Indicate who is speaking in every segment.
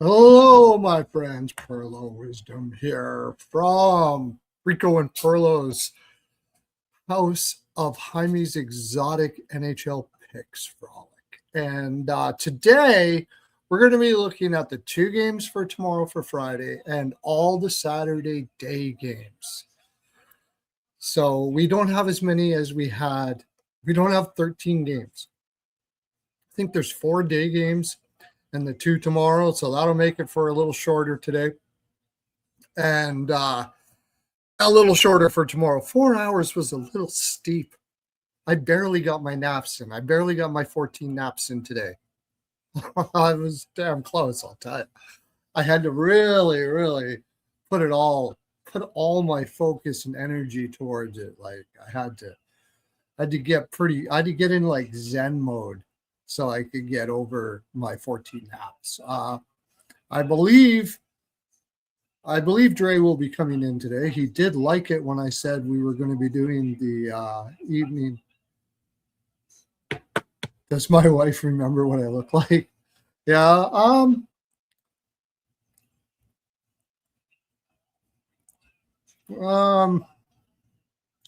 Speaker 1: Hello, my friends. Pearlo Wisdom here from Rico and Pearlo's House of Hymes Exotic NHL Picks Frolic. And today we're going to be looking at the two games for tomorrow for Friday and all the Saturday day games. So we don't have as many as we had. We don't have 13 games. I think there's 4 day games and the 2 tomorrow. So that'll make it for a little shorter today. And a little shorter for tomorrow. 4 hours was a little steep. I barely got my naps in. I barely got my 14 naps in today. I was damn close, I'll tell you. I had to really put all my focus and energy towards it. Like I had to get in like Zen mode so I could get over my 14 naps. I believe Dre will be coming in today. He did like it when I said we were going to be doing the evening. Does my wife remember what I look like? Yeah.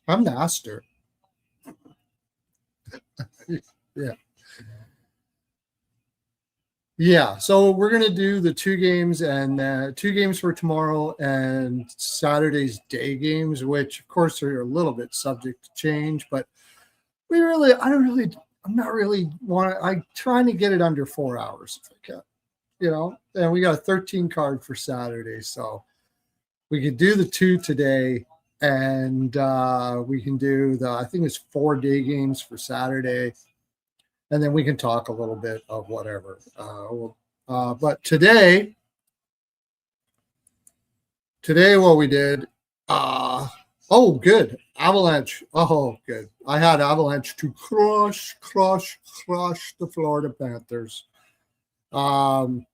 Speaker 1: I'm the Aster. Yeah. Yeah, so we're gonna do the 2 games and 2 games for tomorrow and Saturday's day games, which of course are a little bit subject to change, but I'm not really I'm trying to get it under 4 hours if I can, and we got a 13 card for Saturday, so we could do the 2 today and we can do I think it's 4 day games for Saturday and then we can talk a little bit of whatever. But today, what we did, good. Avalanche. Oh, good. I had Avalanche to crush the Florida Panthers. And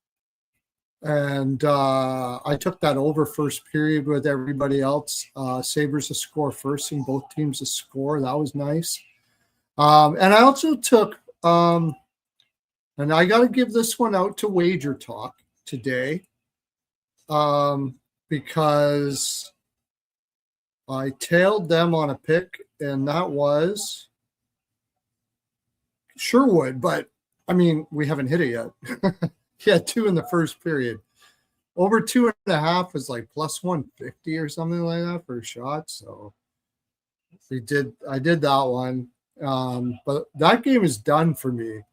Speaker 1: I took that over first period with everybody else. Sabres to score first and both teams to score. That was nice. And I also took and I got to give this one out to Wager Talk today because I tailed them on a pick, and that was Sherwood. But, I mean, we haven't hit it yet. He had 2 in the first period. Over 2.5 was like plus 150 or something like that for a shot. So I did that one. But that game is done for me.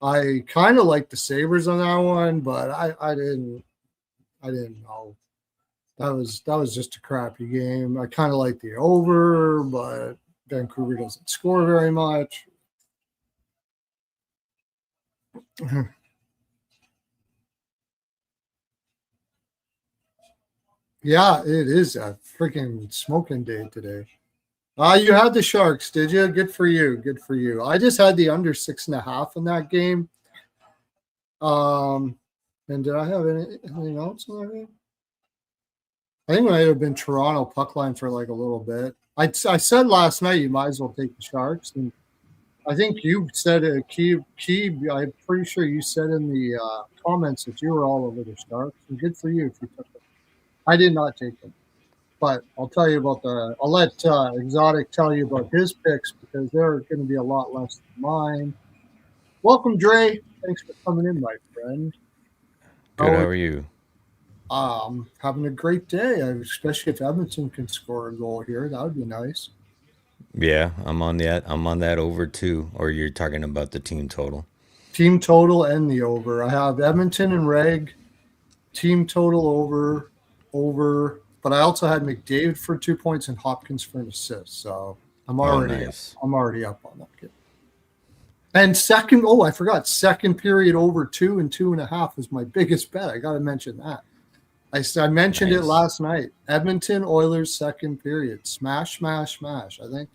Speaker 1: I kind of like the Sabres on that one, but I didn't know. That was just a crappy game. I kind of like the over, but Vancouver doesn't score very much. Yeah, it is a freaking smoking day today. You had the Sharks, did you? Good for you. Good for you. I just had the under 6.5 in that game. And did I have anything else in that game? I think it might have been Toronto puck line for like a little bit. I said last night you might as well take the Sharks, and I think you said Key. I'm pretty sure you said in the comments that you were all over the Sharks, and good for you if you took them. I did not take them. But I'll tell you about I'll let Exotic tell you about his picks because they're going to be a lot less than mine. Welcome, Dre. Thanks for coming in, my friend.
Speaker 2: Good. How are you?
Speaker 1: Having a great day, especially if Edmonton can score a goal here. That would be nice.
Speaker 2: Yeah, I'm on that. I'm on that over too. Or you're talking about the team total?
Speaker 1: Team total and the over. I have Edmonton and Reg. Team total over. But I also had McDavid for 2 points and Hopkins for an assist. So I'm
Speaker 2: Oh,
Speaker 1: already
Speaker 2: nice.
Speaker 1: up on that game. And I forgot. Second period over 2 and 2.5 was my biggest bet. I got to mention that. I mentioned it
Speaker 2: Nice.
Speaker 1: last night. Edmonton Oilers second period. Smash. I think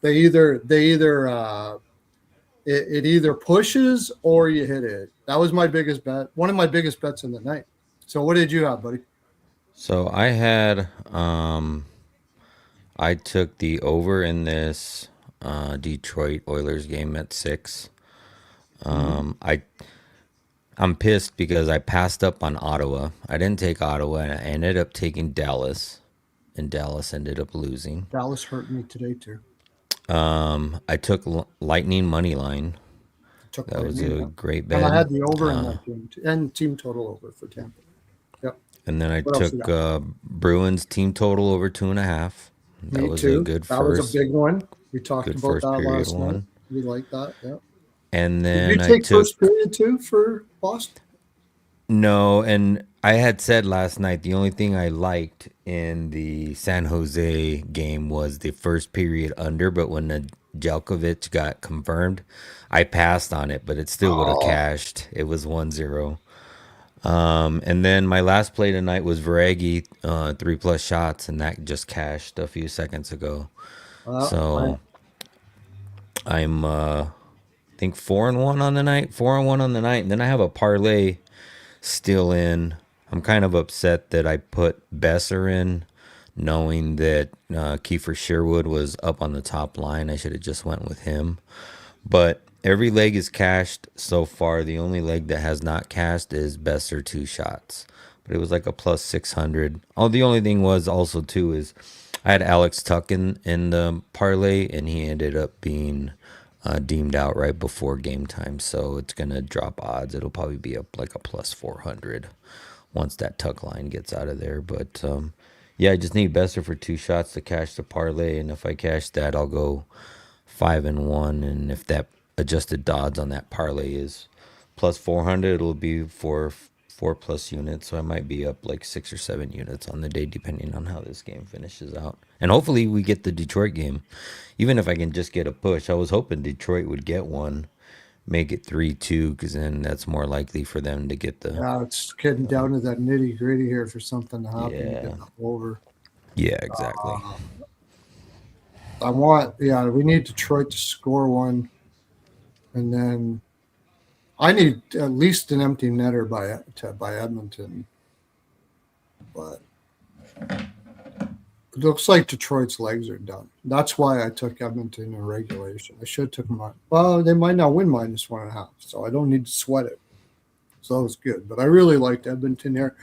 Speaker 1: it either pushes or you hit it. That was my biggest bet. One of my biggest bets in the night. So what did you have, buddy?
Speaker 2: So I took the over in this Detroit Oilers game at 6.
Speaker 1: Mm-hmm.
Speaker 2: Um, I I'm pissed because I passed up on Ottawa. I didn't take Ottawa, and I ended up taking Dallas, and Dallas ended up losing.
Speaker 1: Dallas hurt me today too.
Speaker 2: I took Lightning money line.
Speaker 1: Took
Speaker 2: That was
Speaker 1: Lightning,
Speaker 2: a
Speaker 1: yeah.
Speaker 2: great
Speaker 1: And I
Speaker 2: bet.
Speaker 1: had the over in that game and team total over for Tampa. Yep.
Speaker 2: And then I
Speaker 1: What else you
Speaker 2: took
Speaker 1: got?
Speaker 2: Bruins team total over 2.5. That
Speaker 1: Me
Speaker 2: was a
Speaker 1: too.
Speaker 2: good
Speaker 1: That was a
Speaker 2: first,
Speaker 1: big one. We talked
Speaker 2: good
Speaker 1: about
Speaker 2: first
Speaker 1: that
Speaker 2: period
Speaker 1: last night.
Speaker 2: one.
Speaker 1: We like that. Yeah.
Speaker 2: And
Speaker 1: Did you
Speaker 2: then I
Speaker 1: take
Speaker 2: took
Speaker 1: first period too for Boston?
Speaker 2: no, and I had said last night the only thing I liked in the San Jose game was the first period under, but when the Jelkovic got confirmed, I passed on it, but it still would have
Speaker 1: Oh,
Speaker 2: cashed. It was 1-0. And then my last play tonight was Veregi, 3+ shots, and that just cashed a few seconds ago.
Speaker 1: I,
Speaker 2: So I'm think 4-1 on the night, 4-1 on the night, and then I have a parlay still in. I'm kind of upset that I put Besser in, knowing that Kiefer Sherwood was up on the top line. I should have just went with him. But every leg is cashed so far. The only leg that has not cashed is Besser 2 shots. But it was like a plus 600. Oh, the only thing was also too is I had Alex Tuck in the parlay, and he ended up being deemed out right before game time. So it's gonna drop odds. It'll probably be up like a plus 400 once that Tuck line gets out of there. But yeah, I just need Besser for 2 shots to cash the parlay, and if I cash that, I'll go 5-1. And if that adjusted odds on that parlay is plus 400, it'll be for 4+ units. So I might be up like 6 or 7 units on the day, depending on how this game finishes out. And hopefully we get the Detroit game, even if I can just get a push. I was hoping Detroit would get one, make it 3-2, because then that's more likely for them to get the
Speaker 1: yeah, it's getting down to that nitty gritty here for something to happen to
Speaker 2: yeah,
Speaker 1: get over.
Speaker 2: yeah, exactly.
Speaker 1: We need Detroit to score one, and then I need at least an empty netter by Edmonton. But it looks like Detroit's legs are done. That's why I took Edmonton in regulation. I should have took them on. Well, they might not win -1.5, so I don't need to sweat it. So that was good. But I really liked Edmonton here.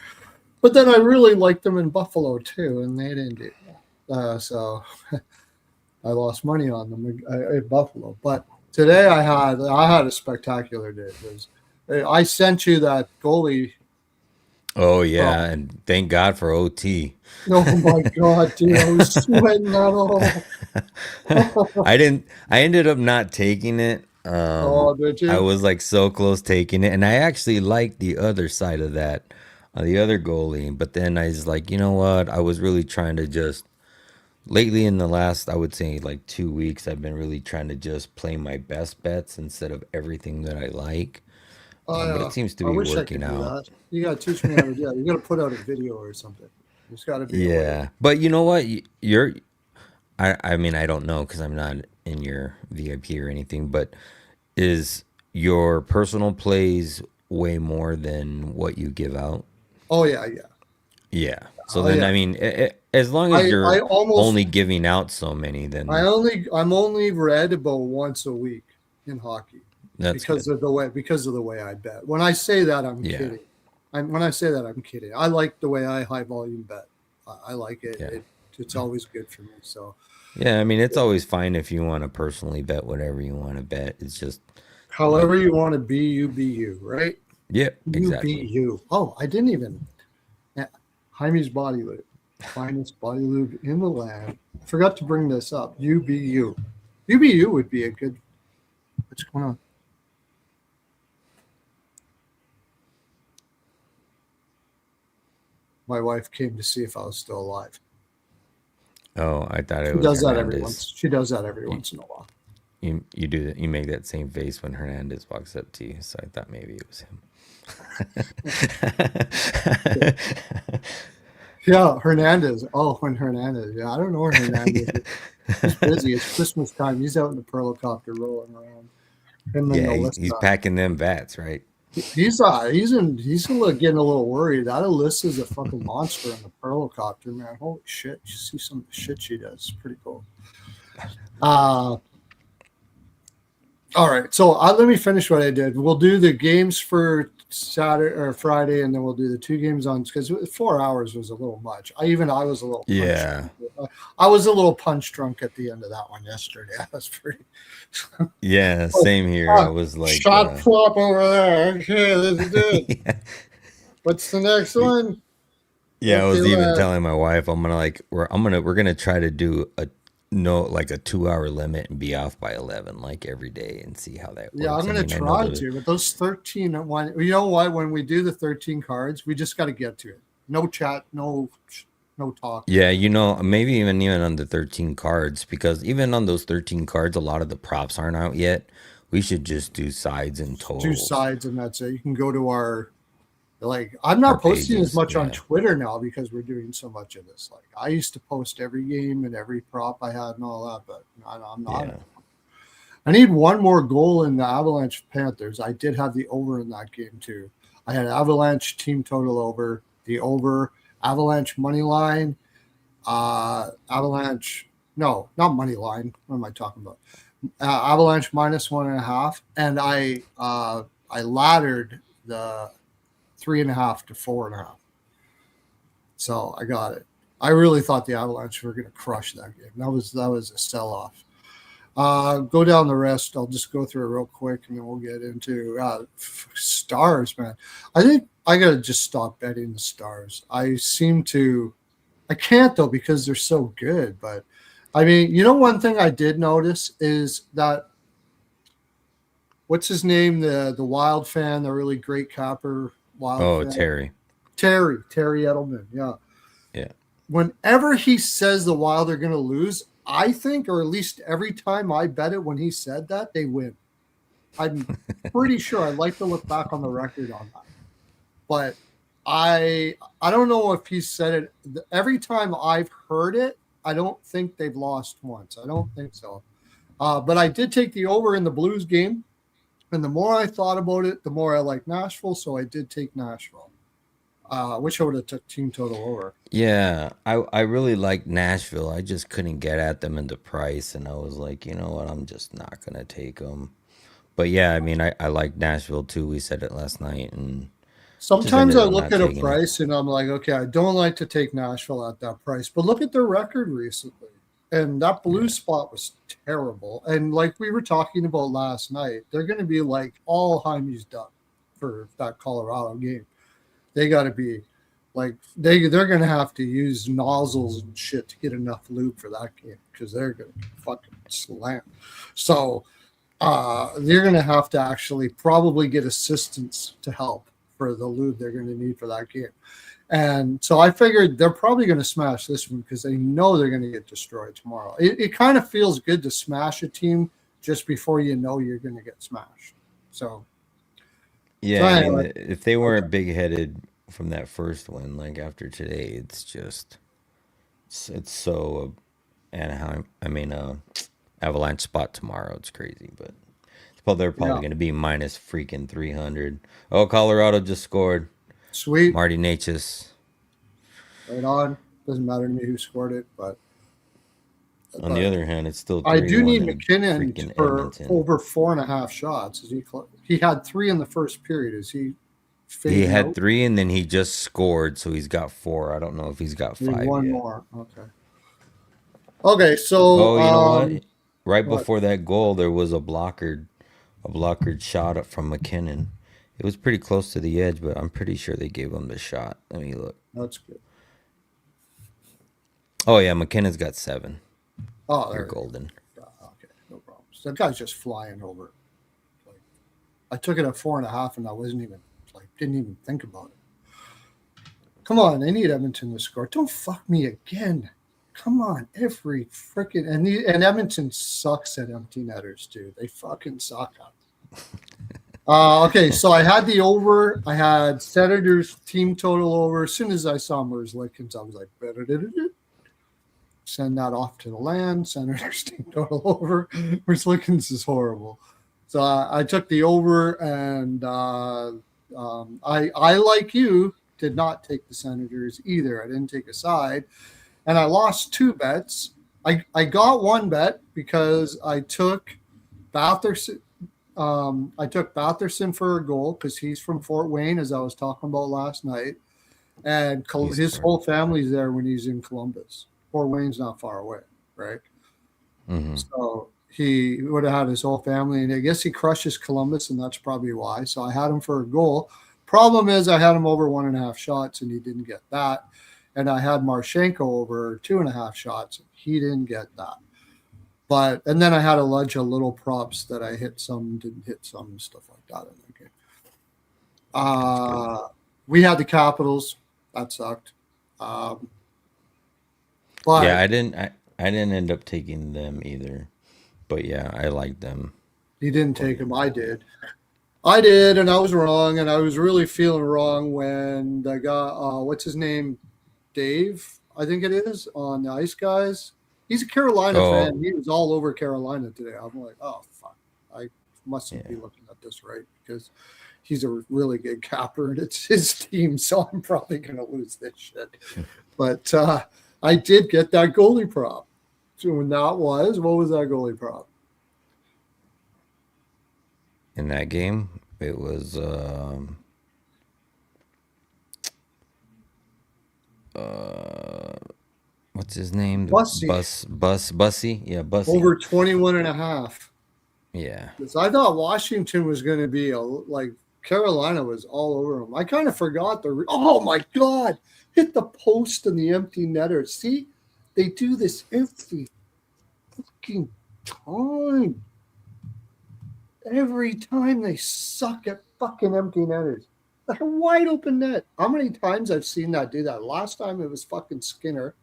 Speaker 1: But then I really liked them in Buffalo too, and they didn't do so I lost money on them at Buffalo. But today I had a spectacular day. I sent you that goalie.
Speaker 2: Oh yeah, and thank God for OT.
Speaker 1: Oh my god, dude! I was sweating that all.
Speaker 2: I ended up not taking it.
Speaker 1: Oh, did
Speaker 2: I
Speaker 1: you?
Speaker 2: was like so close taking it, and I actually liked the other side of that, the other goalie. But then I was like, you know what? I was really trying to just lately in the last, I would say like 2 weeks, I've been really trying to just play my best bets instead of everything that I like. But it seems to
Speaker 1: I
Speaker 2: be
Speaker 1: wish I
Speaker 2: working
Speaker 1: could do
Speaker 2: out.
Speaker 1: that. You gotta teach me how to do that. You gotta put out a video or something. There's got to be a way.
Speaker 2: Yeah, but you know what? You're I mean, I don't know because I'm not in your VIP or anything, but is your personal plays way more than what you give out?
Speaker 1: Oh yeah, yeah.
Speaker 2: Yeah. So
Speaker 1: Oh
Speaker 2: then,
Speaker 1: yeah.
Speaker 2: I mean, as long as
Speaker 1: I
Speaker 2: you're
Speaker 1: almost
Speaker 2: only giving out so many, then
Speaker 1: I'm only read about once a week in hockey
Speaker 2: that's good.
Speaker 1: because of the way I bet. When I say that, I'm
Speaker 2: Yeah.
Speaker 1: kidding. When I say that, I'm kidding. I like the way I high volume bet. I like it.
Speaker 2: Yeah.
Speaker 1: It's always good for me. So
Speaker 2: Yeah. I mean, it's always fine if you want to personally bet whatever you want to bet. It's just like,
Speaker 1: however you want to be you, right?
Speaker 2: yeah,
Speaker 1: You be
Speaker 2: exactly.
Speaker 1: you. Oh, I didn't even. Hymes body lube, finest body lube in the land. I forgot to bring this up. UBU. UBU would be a good. What's going on? My wife came to see if I was still alive.
Speaker 2: Oh, I thought it
Speaker 1: She
Speaker 2: was
Speaker 1: does that every once.
Speaker 2: Hernandez.
Speaker 1: She does that every
Speaker 2: You,
Speaker 1: once in a while.
Speaker 2: you do that. You make that same face when Hernandez walks up to you. So I thought maybe it was him.
Speaker 1: Yeah, Hernandez. Oh, when Hernandez. Yeah, I don't know where Hernandez is. He's busy. It's Christmas time. He's out in the Pearlo rolling around. Him and
Speaker 2: Yeah, he's
Speaker 1: Alyssa.
Speaker 2: packing them bats, right?
Speaker 1: He's getting a little worried. That Alyssa's a fucking monster in the Pearlocopter, man. Holy shit! You see some of the shit she does. It's pretty cool. All right, so let me finish what I did. We'll do the games for Saturday or Friday, and then we'll do the 2 games on because 4 hours was a little much. I was a little punch
Speaker 2: Yeah.
Speaker 1: drunk. I was a little punch drunk at the end of that one yesterday. I was pretty.
Speaker 2: Yeah, same here. I was like,
Speaker 1: shot flop over there. Okay, this is it.
Speaker 2: yeah.
Speaker 1: What's the next one?
Speaker 2: Yeah, I
Speaker 1: Okay,
Speaker 2: was even telling my wife we're gonna try to do a 2 hour limit and be off by 11 like every day and see how that works.
Speaker 1: Yeah, I'm gonna try to. But those 13 at one, you know what? When we do the 13 cards, we just got to get to it. No chat, no talk.
Speaker 2: Yeah, maybe even on the 13 cards, because even on those 13 cards, a lot of the props aren't out yet. We should just do sides and totals.
Speaker 1: Do sides, and that's it. You can go to our. I'm not posting as much on Twitter now because we're doing so much of this. Like, I used to post every game and every prop I had and all that, but I'm not. Yeah. I need one more goal in the Avalanche Panthers. I did have the over in that game too. I had Avalanche team total over, the over, Avalanche money line, Avalanche. No, not money line. What am I talking about? Avalanche -1.5, and I laddered the 3.5 to 4.5. So I got it. I really thought the Avalanche were going to crush that game. That was a sell-off. Go down the rest. I'll just go through it real quick, and then we'll get into Stars, man. I think I got to just stop betting the Stars. I can't, though, because they're so good. But, I mean, one thing I did notice is that what's his name? The Wild fan, the really great capper. Wild fan. Terry Edelman. Yeah. Whenever he says the Wild are going to lose, I think, or at least every time I bet it when he said that, they win. I'm pretty sure. I'd like to look back on the record on that. But I don't know if he said it. Every time I've heard it, I don't think they've lost once. I don't think so. But I did take the over in the Blues game. And the more I thought about it, the more I like Nashville. So I did take Nashville. Wish I would have took team total over.
Speaker 2: Yeah, I really liked Nashville. I just couldn't get at them in the price. And I was like, you know what? I'm just not going to take them. But yeah, I mean, I like Nashville too. We said it last night. And
Speaker 1: sometimes I look at a price and I'm like, okay, I don't like to take Nashville at that price. But look at their record recently. And that Blues spot was terrible. And like we were talking about last night, they're going to be like all Hymes done for that Colorado game. They got to be like they're going to have to use nozzles and shit to get enough lube for that game because they're going to fucking slam. So they're going to have to actually probably get assistance to help for the lube they're going to need for that game. And so I figured they're probably going to smash this one because they know they're going to get destroyed tomorrow. It kind of feels good to smash a team just before you know you're going to get smashed. So,
Speaker 2: yeah, I mean, if they weren't big-headed from that first win, like after today, it's just it's so Anaheim. I mean, Avalanche spot tomorrow. It's crazy, but they're probably going to be minus freaking 300. Oh, Colorado just scored.
Speaker 1: Sweet.
Speaker 2: Marty Natchez.
Speaker 1: Right on. Doesn't matter to me who scored it, but
Speaker 2: on the other hand, it's still.
Speaker 1: I do need McKinnon for Edmonton. Over 4.5 shots. He had 3 in the first period. Is he?
Speaker 2: He had 3, and then he just scored, so he's got 4. I don't know if he's got 5.
Speaker 1: One more. Okay. So.
Speaker 2: You know what? Right before that goal, there was a blockered shot up from McKinnon. It was pretty close to the edge, but I'm pretty sure they gave him the shot. Let me look.
Speaker 1: That's good.
Speaker 2: Oh, yeah, McKinnon's got 7.
Speaker 1: Oh,
Speaker 2: they're golden.
Speaker 1: Okay, no problem. So that guy's just flying over. I took it at 4.5, and I wasn't even didn't even think about it. Come on, I need Edmonton to score. Don't fuck me again. Come on, every freaking and Edmonton sucks at empty netters, dude. They fucking suck at okay, so I had the over. I had Senators team total over. As soon as I saw Merzlikins, I was like, send that off to the land. Senators team total over. Merzlikins is horrible. So I took the over, and I like you, did not take the Senators either. I didn't take a side. And I lost 2 bets. I got one bet because I took Bathurst I took Batherson for a goal because he's from Fort Wayne, as I was talking about last night, and his whole family's there when he's in Columbus. Fort Wayne's not far away, right?
Speaker 2: Mm-hmm.
Speaker 1: So he would have had his whole family, and I guess he crushes Columbus, and that's probably why. So I had him for a goal. Problem is, I had him over 1.5 shots, and he didn't get that. And I had Marchenko over 2.5 shots, and he didn't get that. And then I had a bunch of little props that I hit some, didn't hit some, stuff like that in the game. We had the Capitals. That sucked. But
Speaker 2: yeah, I didn't end up taking them either. But yeah, I liked them.
Speaker 1: You didn't take them. I did. And I was wrong, and I was really feeling wrong when the guy, what's his name, Dave, I think it is, on the Ice Guys. He's a Carolina fan. He was all over Carolina today. I'm like, oh, fuck. I mustn't be looking at this right because he's a really good capper, and it's his team, so I'm probably going to lose this shit. But I did get that goalie prop. So when that was, what was that goalie prop?
Speaker 2: In that game, it was what's his name?
Speaker 1: Bussy.
Speaker 2: Bussy? Yeah, Bussy.
Speaker 1: Over 21.5.
Speaker 2: Yeah.
Speaker 1: Because I thought Washington was going to be like Carolina was all over them. I kind of forgot oh my God, hit the post and the empty netter. See, they do this every fucking time. Every time they suck at fucking empty netters. Like a wide open net. How many times I've seen that do that? Last time it was fucking Skinner.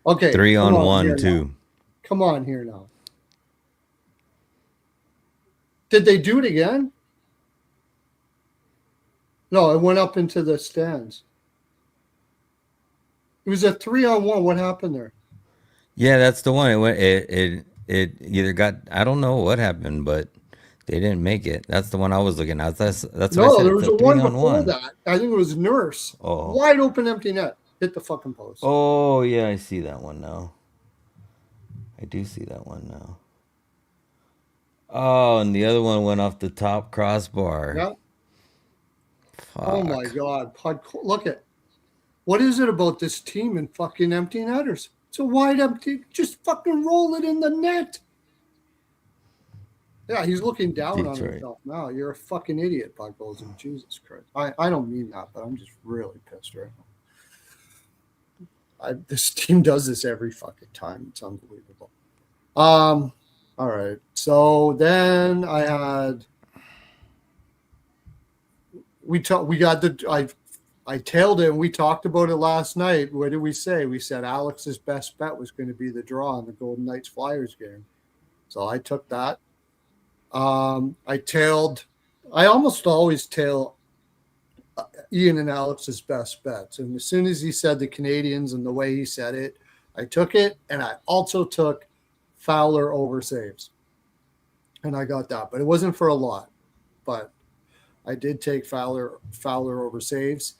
Speaker 1: Okay.
Speaker 2: 3-on-1 too.
Speaker 1: Come on here now. Did they do it again? No, it went up into the stands. It was a 3-on-1. What happened there?
Speaker 2: Yeah, that's the one. It either got, I don't know what happened, but they didn't make it. That's the one I was looking at. That's what I said.
Speaker 1: No, there was a one before that. I think it was Nurse.
Speaker 2: Oh.
Speaker 1: Wide open empty net. Hit the fucking post.
Speaker 2: Oh, yeah, I see that one now. I do see that one now. Oh, and the other one went off the top crossbar.
Speaker 1: Yeah.
Speaker 2: Fuck.
Speaker 1: Oh my God. Look at, what is it about this team and fucking empty netters? It's a wide empty, just fucking roll it in the net. Yeah, he's looking down on himself now. You're a fucking idiot, Buckles, and Jesus Christ. I don't mean that, but I'm just really pissed right now. This team does this every fucking time. It's unbelievable. All right. So then I had I tailed it and we talked about it last night. What did we say? We said Alex's best bet was going to be the draw in the Golden Knights Flyers game. So I took that. I almost always tail Ian and Alex's best bets. And as soon as he said the Canadians and the way he said it, I took it. And I also took Fowler over saves. And I got that. But it wasn't for a lot. But I did take Fowler over saves.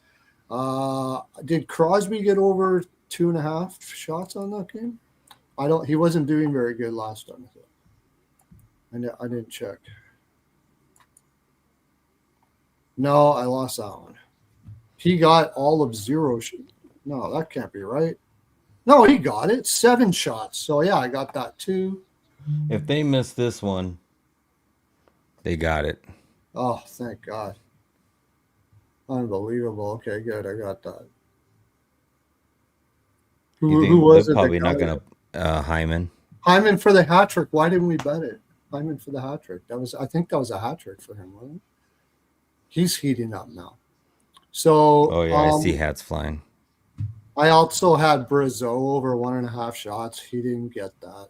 Speaker 1: Did Crosby get over 2.5 shots on that game? He wasn't doing very good last time. I didn't check. No, I lost that one. He got all of 0. No, that can't be right. No, he got it. 7 shots. So, yeah, I got that too.
Speaker 2: If they missed this one, they got it.
Speaker 1: Oh, thank God. Unbelievable. Okay, good. I got that. Who was it?
Speaker 2: Probably not going to Hyman.
Speaker 1: Hyman for the hat trick. Why didn't we bet it? Hyman for the hat trick. I think that was a hat trick for him, wasn't it? He's heating up now. So,
Speaker 2: oh yeah, I see hats flying.
Speaker 1: I also had Brazeau over 1.5 shots. He didn't get that.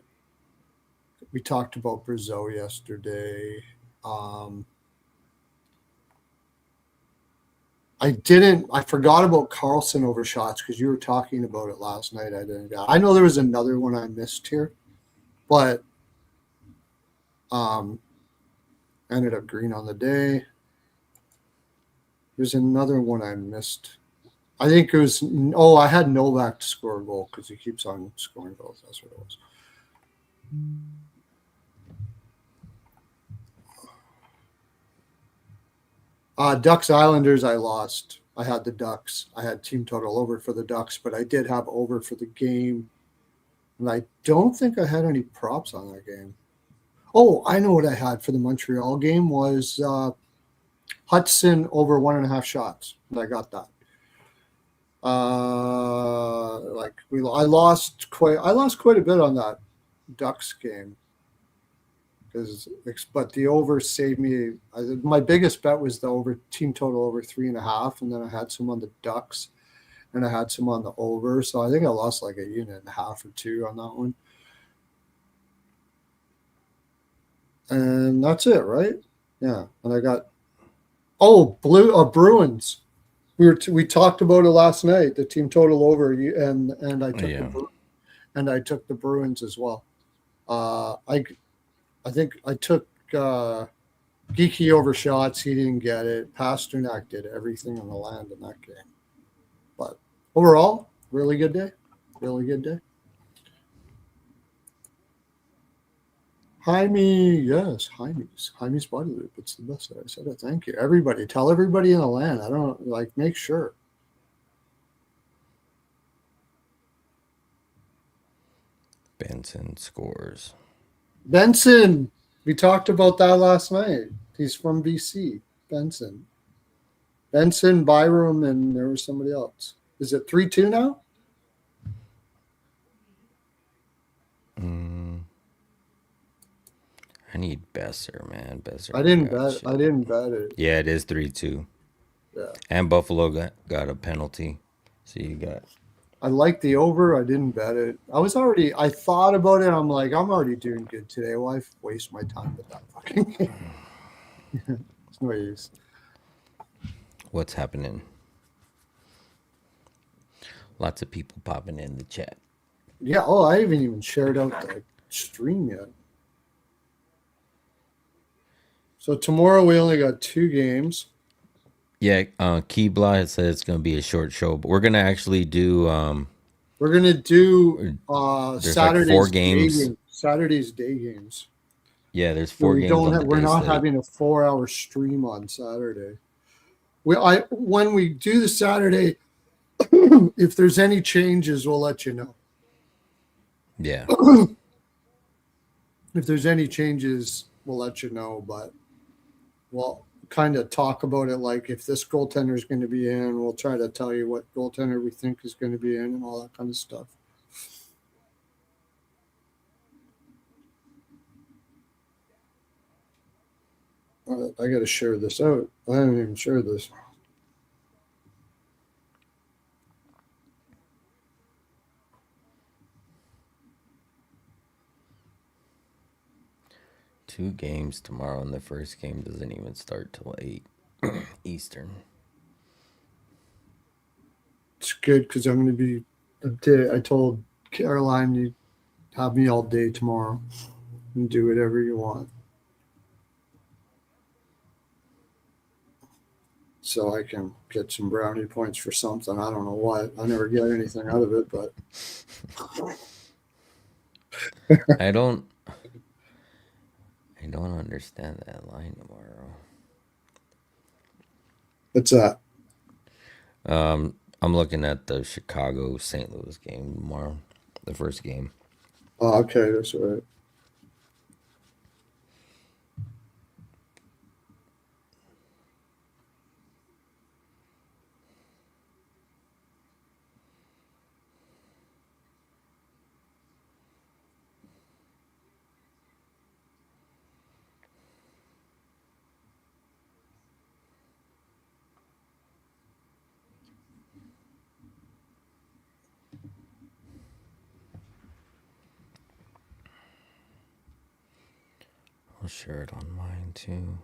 Speaker 1: We talked about Brazeau yesterday. I forgot about Carlson over shots because you were talking about it last night. I know there was another one I missed here, but ended up green on the day. There's another one I missed. I think it was, I had Novak to score a goal because he keeps on scoring goals. That's what it was. Ducks Islanders, I lost. I had the Ducks. I had team total over for the Ducks, but I did have over for the game. And I don't think I had any props on that game. Oh, I know what I had for the Montreal game was Hudson over 1.5 shots. I got that. I lost quite a bit on that Ducks game. But the over saved me. My biggest bet was the over team total over 3.5, and then I had some on the Ducks, and I had some on the over. So I think I lost like a unit and a half or two on that one. And that's it, right? Yeah. And I got Bruins. We talked about it last night. The team total over, and I took the Bruins as well. I think I took Geeky over shots. He didn't get it. Pasternak did everything on the land in that game. But overall, really good day. Really good day. Hymes Body Loop. It's the best that I said it. Thank you. Everybody. Tell everybody in the land. I don't make sure.
Speaker 2: Benson scores.
Speaker 1: Benson, we talked about that last night. He's from BC. Benson, Byram, and there was somebody else. Is it 3-2 now?
Speaker 2: I need Besser, man. Besser.
Speaker 1: I didn't bet it.
Speaker 2: Yeah, it is 3-2.
Speaker 1: Yeah.
Speaker 2: And Buffalo got a penalty. So you got.
Speaker 1: I like the over. I didn't bet it. I thought about it. I'm like, I'm already doing good today. Why waste my time with that fucking game? It's no use.
Speaker 2: What's happening? Lots of people popping in the chat.
Speaker 1: Yeah. Oh, I haven't even shared out the stream yet. So tomorrow we only got 2 games.
Speaker 2: Yeah, Keybla has said it's going to be a short show, but we're going to actually do.
Speaker 1: We're going to do
Speaker 2: Saturday's
Speaker 1: like
Speaker 2: 4 games.
Speaker 1: Saturday's day games.
Speaker 2: Yeah, there's 4 games.
Speaker 1: We're not having a 4-hour stream on Saturday. When we do the Saturday, if there's any changes, we'll let you know.
Speaker 2: Yeah.
Speaker 1: If there's any changes, we'll let you know. But we'll kind of talk about it, like if this goaltender is going to be in, we'll try to tell you what goaltender we think is going to be in and all that kind of stuff. I got to share this out. I haven't even shared this.
Speaker 2: Two games tomorrow, and the first game doesn't even start till 8 Eastern.
Speaker 1: It's good because I'm going to be. I told Caroline you have me all day tomorrow and do whatever you want. So I can get some brownie points for something. I don't know what. I never get anything out of it, but
Speaker 2: I don't understand that line tomorrow.
Speaker 1: What's that?
Speaker 2: I'm looking at the Chicago St. Louis game tomorrow, the first game.
Speaker 1: Oh, okay, that's right.
Speaker 2: I'll share it on mine too.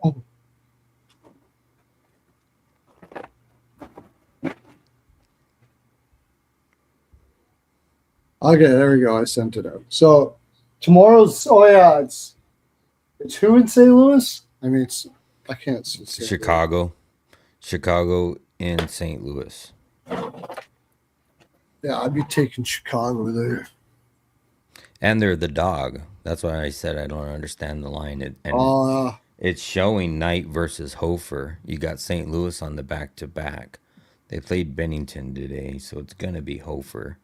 Speaker 1: Oh. Okay, there we go. I sent it out. So tomorrow's it's who in St. Louis? I mean, I can't see
Speaker 2: Chicago in St. Louis.
Speaker 1: Yeah, I'd be taking Chicago there.
Speaker 2: And they're the dog. That's why I said I don't understand the line. And
Speaker 1: Uh,
Speaker 2: it's showing Knight versus Hofer. You got St. Louis on the back to back. They played Bennington today, so it's gonna be Hofer.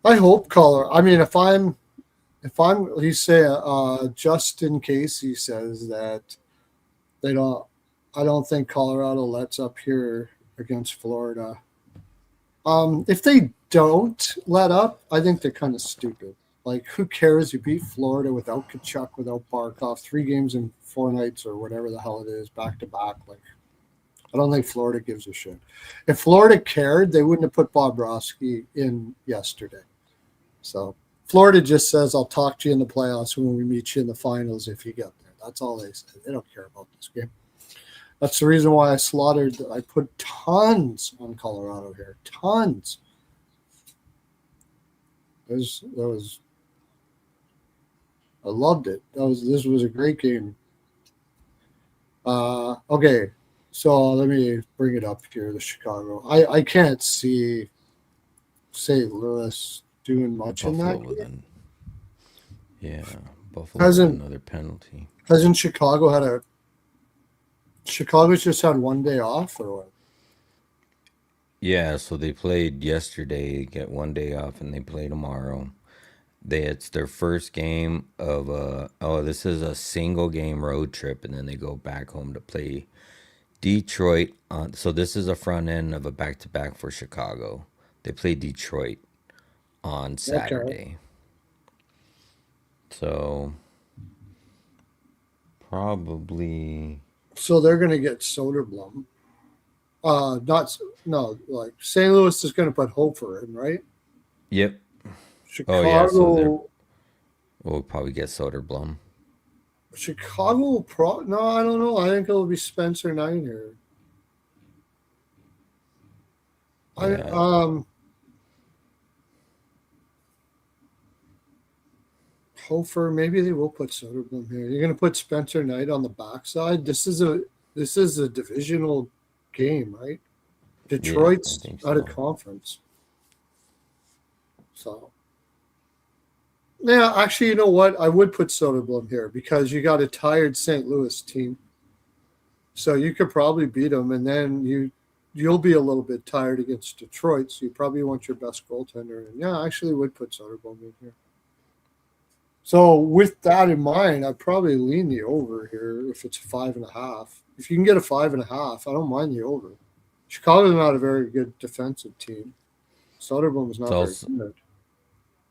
Speaker 1: I hope Colorado. I mean, he say, just in case he says that they don't, I don't think Colorado lets up here against Florida. If they don't let up, I think they're kind of stupid. Like, who cares? You beat Florida without Kachuk, without Barkov, 3 games in 4 nights or whatever the hell it is, back to back. Like, I don't think Florida gives a shit. If Florida cared, they wouldn't have put Bobrovsky in yesterday. So Florida just says, I'll talk to you in the playoffs when we meet you in the finals if you get there. That's all they say. They don't care about this game. That's the reason why I put tons on Colorado here. Tons. I loved it. This was a great game. Okay. So let me bring it up here to Chicago. I can't see St. Louis doing much in that game.
Speaker 2: Yeah, Buffalo with another penalty.
Speaker 1: Hasn't Chicago's just had 1 day off or what?
Speaker 2: Yeah, so they played yesterday, get 1 day off, and they play tomorrow. It's their first game of this is a single game road trip, and then they go back home to play Detroit on. So this is a front end of a back to back for Chicago. They play Detroit on Saturday. Okay. So probably.
Speaker 1: So they're gonna get Soderblom. Like St. Louis is gonna put Hofer in, right?
Speaker 2: Yep.
Speaker 1: Chicago. Oh, yeah, so
Speaker 2: we'll probably get Soderblom.
Speaker 1: Chicago no, I don't know. I think it'll be Spencer Knight here. Yeah. Hofer, maybe they will put Soderblom here. You're going to put Spencer Knight on the backside. This is a divisional game, right? Detroit's out of conference. So, yeah, actually, you know what? I would put Soderblom here because you got a tired St. Louis team. So you could probably beat them, and then you'll be a little bit tired against Detroit, so you probably want your best goaltender. And yeah, I actually would put Soderblom in here. So with that in mind, I'd probably lean the over here if it's 5.5. If you can get a 5.5, I don't mind the over. Chicago's not a very good defensive team. Soderblom is not very good.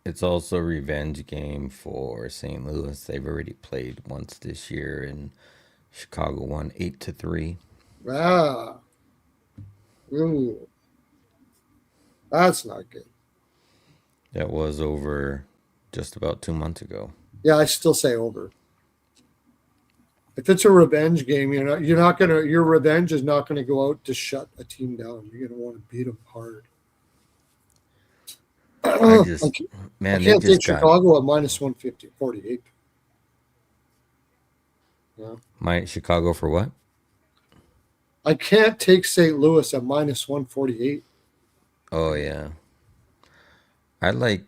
Speaker 2: It's also a revenge game for St. Louis. They've already played once this year, and Chicago won 8-3.
Speaker 1: Ah, ooh, that's not good.
Speaker 2: That was over just about 2 months ago.
Speaker 1: Yeah, I still say over. If it's a revenge game, your revenge is not gonna go out to shut a team down. You're gonna want to beat them hard. I can't take Chicago at minus 150-48.
Speaker 2: Yeah. Chicago for what?
Speaker 1: I can't take St. Louis at minus 148.
Speaker 2: Oh yeah. I like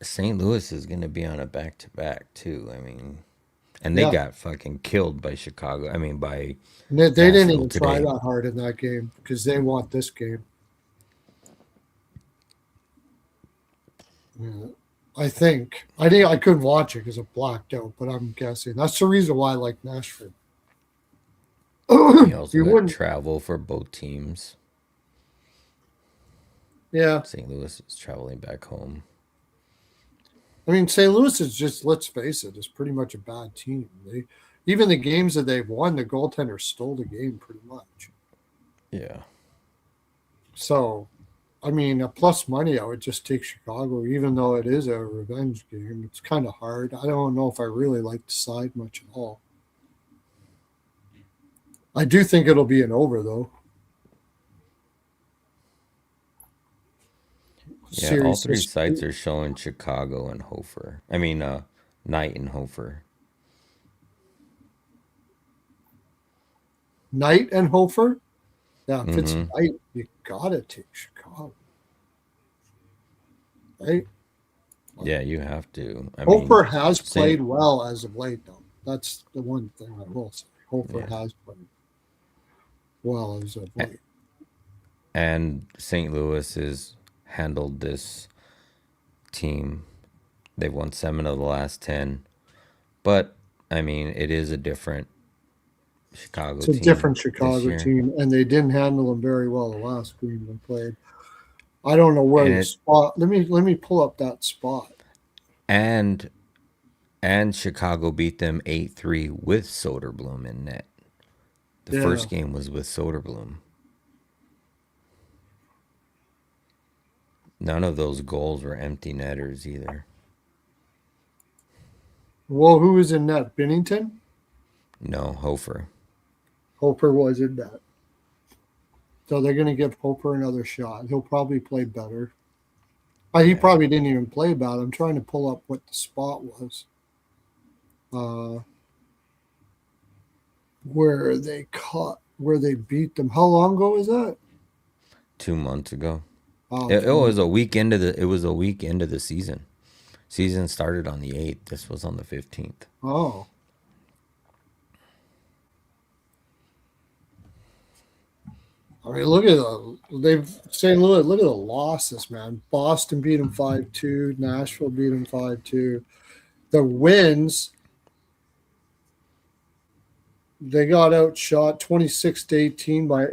Speaker 2: St. Louis is going to be on a back-to-back, too. I mean, and they got fucking killed by Chicago. I mean, by
Speaker 1: they didn't even try that hard in that game because they want this game. Yeah, I think I couldn't watch it because I blacked out, but I'm guessing that's the reason why I like Nashville.
Speaker 2: You also got travel for both teams.
Speaker 1: Yeah.
Speaker 2: St. Louis is traveling back home.
Speaker 1: I mean, St. Louis is just, let's face it, is pretty much a bad team. Even the games that they've won, the goaltender stole the game pretty much.
Speaker 2: Yeah.
Speaker 1: So, I mean, a plus money, I would just take Chicago, even though it is a revenge game. It's kind of hard. I don't know if I really like the side much at all. I do think it'll be an over, though.
Speaker 2: Yeah, all three sites are showing Chicago and Hofer. I mean, Knight and Hofer.
Speaker 1: Knight and Hofer? Yeah, if it's
Speaker 2: Mm-hmm.
Speaker 1: night, you gotta take Chicago, right? Like,
Speaker 2: Yeah, you have to. I mean,
Speaker 1: Hofer has
Speaker 2: St.
Speaker 1: played well as of late, though. That's the one thing I will say. Hofer
Speaker 2: Yeah,
Speaker 1: has played well as of
Speaker 2: A-
Speaker 1: late.
Speaker 2: and St. Louis has handled this team. They've won 7 of the last 10, but I mean, it is a different Chicago
Speaker 1: It's a
Speaker 2: team
Speaker 1: different
Speaker 2: this
Speaker 1: Chicago
Speaker 2: year,
Speaker 1: team, and they didn't handle them very well the last game they played. I don't know where
Speaker 2: and
Speaker 1: the
Speaker 2: it
Speaker 1: spot. Let me pull up that spot.
Speaker 2: and and Chicago beat them 8-3 with Soderblom in net. The
Speaker 1: Yeah.
Speaker 2: first game was with Soderblom. None of those goals were empty netters either.
Speaker 1: Well, who was in that? Bennington?
Speaker 2: No, Hofer.
Speaker 1: Hoper was in that. So they're going to give Hoper another shot. He'll probably play better. He
Speaker 2: Yeah.
Speaker 1: probably didn't even play bad. I'm trying to pull up what the spot was. Uh, where they beat them. How long ago was that?
Speaker 2: 2 months ago.
Speaker 1: Oh,
Speaker 2: It
Speaker 1: 2 months.
Speaker 2: was a week into the. It was a week into the season. Season started on the 8th. This was on the 15th.
Speaker 1: Oh, I mean, look at they've St. Louis. Look at the losses, man. Boston beat them 5-2. Nashville beat them 5-2. The wins, they got outshot 26-18 by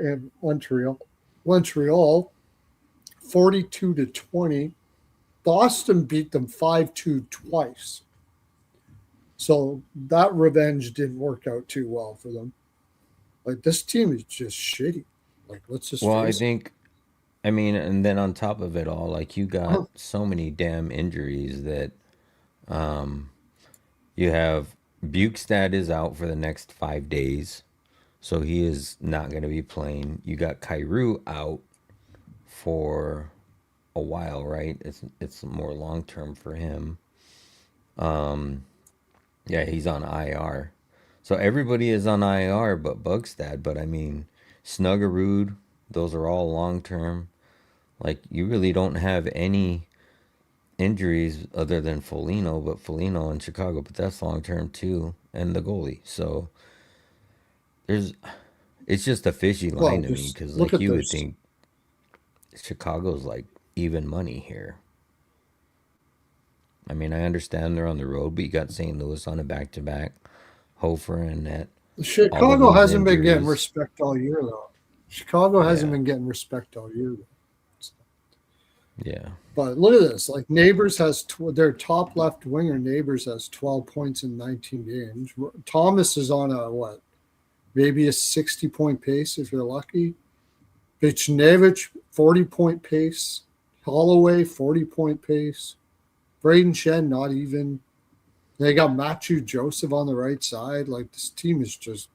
Speaker 1: Montreal. Montreal 42-20. Boston beat them 5-2 twice. So that revenge didn't work out too well for them. Like, this team is just shitty. Like, let's just
Speaker 2: Well, I
Speaker 1: face it.
Speaker 2: think. I mean, and then on top of it all, like you got so many damn injuries that you have. Bukestad is out for the next 5 days, so he is not going to be playing. You got Kyrou out for a while, right? It's more long term for him. Yeah, he's on IR. So everybody is on IR but Bugstad. But I mean, Snuggerud, those are all long term. Like you really don't have any injuries other than Folino, but Folino in Chicago, but that's long term too, and the goalie. So there's, it's just a fishy
Speaker 1: Well,
Speaker 2: line to me
Speaker 1: just
Speaker 2: because
Speaker 1: look
Speaker 2: like
Speaker 1: at
Speaker 2: you
Speaker 1: their.
Speaker 2: would think Chicago's like even money here. I mean, I understand they're on the road, but you got St. Louis on a back to back, Hofer and net, all of
Speaker 1: Chicago
Speaker 2: those
Speaker 1: hasn't been getting
Speaker 2: injuries.
Speaker 1: respect all year, though. Chicago hasn't
Speaker 2: Yeah,
Speaker 1: been getting respect all year.
Speaker 2: yeah.
Speaker 1: But look at this. Like, Neighbors has their top left winger. Neighbors has 12 points in 19 games. Thomas is on a what? Maybe a 60-point pace if you're lucky. Vichnevich 40-point pace. Holloway 40-point pace. Braden Shen not even. They got Matthew Joseph on the right side. Like, this team is just.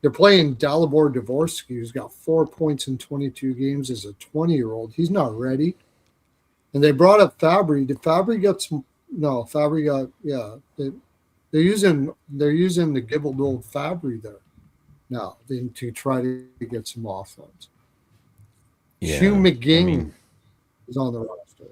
Speaker 1: They're playing Dalibor Dvorsky, who's got 4 points in 22 games as a 20-year-old. He's not ready. And they brought up Fabry. Did Fabry get some? No, Fabry got, yeah. They're using the gibbled old Fabry there now to try to get some offense. Hugh
Speaker 2: Yeah. I mean,
Speaker 1: McGing is on the roster.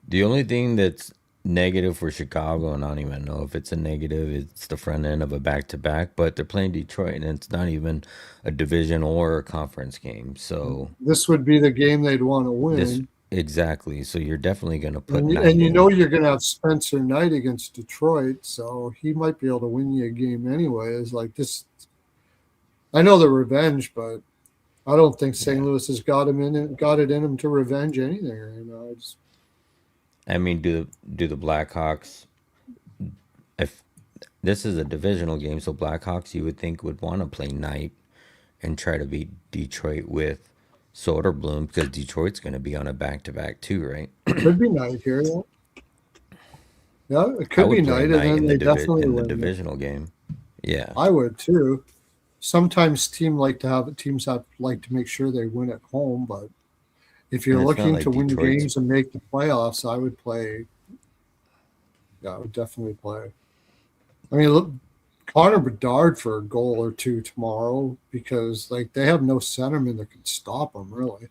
Speaker 2: the only thing that's negative for Chicago, and I don't even know if it's a negative, it's the front end of a back to back, but they're playing Detroit and it's not even a division or a conference game. So
Speaker 1: This would be the game they'd want to
Speaker 2: this
Speaker 1: win.
Speaker 2: exactly. So you're definitely going to put
Speaker 1: And
Speaker 2: Knight
Speaker 1: you know
Speaker 2: in.
Speaker 1: you're going to have Spencer Knight against Detroit, so he might be able to win you a game anyway. It's like this. I know the revenge, but I don't think St.
Speaker 2: Yeah.
Speaker 1: Louis has got it in him to revenge anything right now.
Speaker 2: I mean, do the Blackhawks, if this is a divisional game, so Blackhawks you would think would want to play Knight and try to beat Detroit with Soderblom because Detroit's going to be on a back to back too, right?
Speaker 1: Could be Knight here. Yeah, yeah, it
Speaker 2: I
Speaker 1: could be
Speaker 2: would play
Speaker 1: Knight, and
Speaker 2: Knight
Speaker 1: then they definitely
Speaker 2: in the
Speaker 1: win.
Speaker 2: divisional game. Yeah,
Speaker 1: I would too. Sometimes teams have like to make sure they win at home, but if
Speaker 2: and
Speaker 1: you're
Speaker 2: it's not
Speaker 1: looking
Speaker 2: like
Speaker 1: to win
Speaker 2: Detroit's.
Speaker 1: games and make the playoffs, I would play. Yeah, I would definitely play. I mean, look, Connor Bedard for a goal or two tomorrow because like they have no centerman that can stop them really.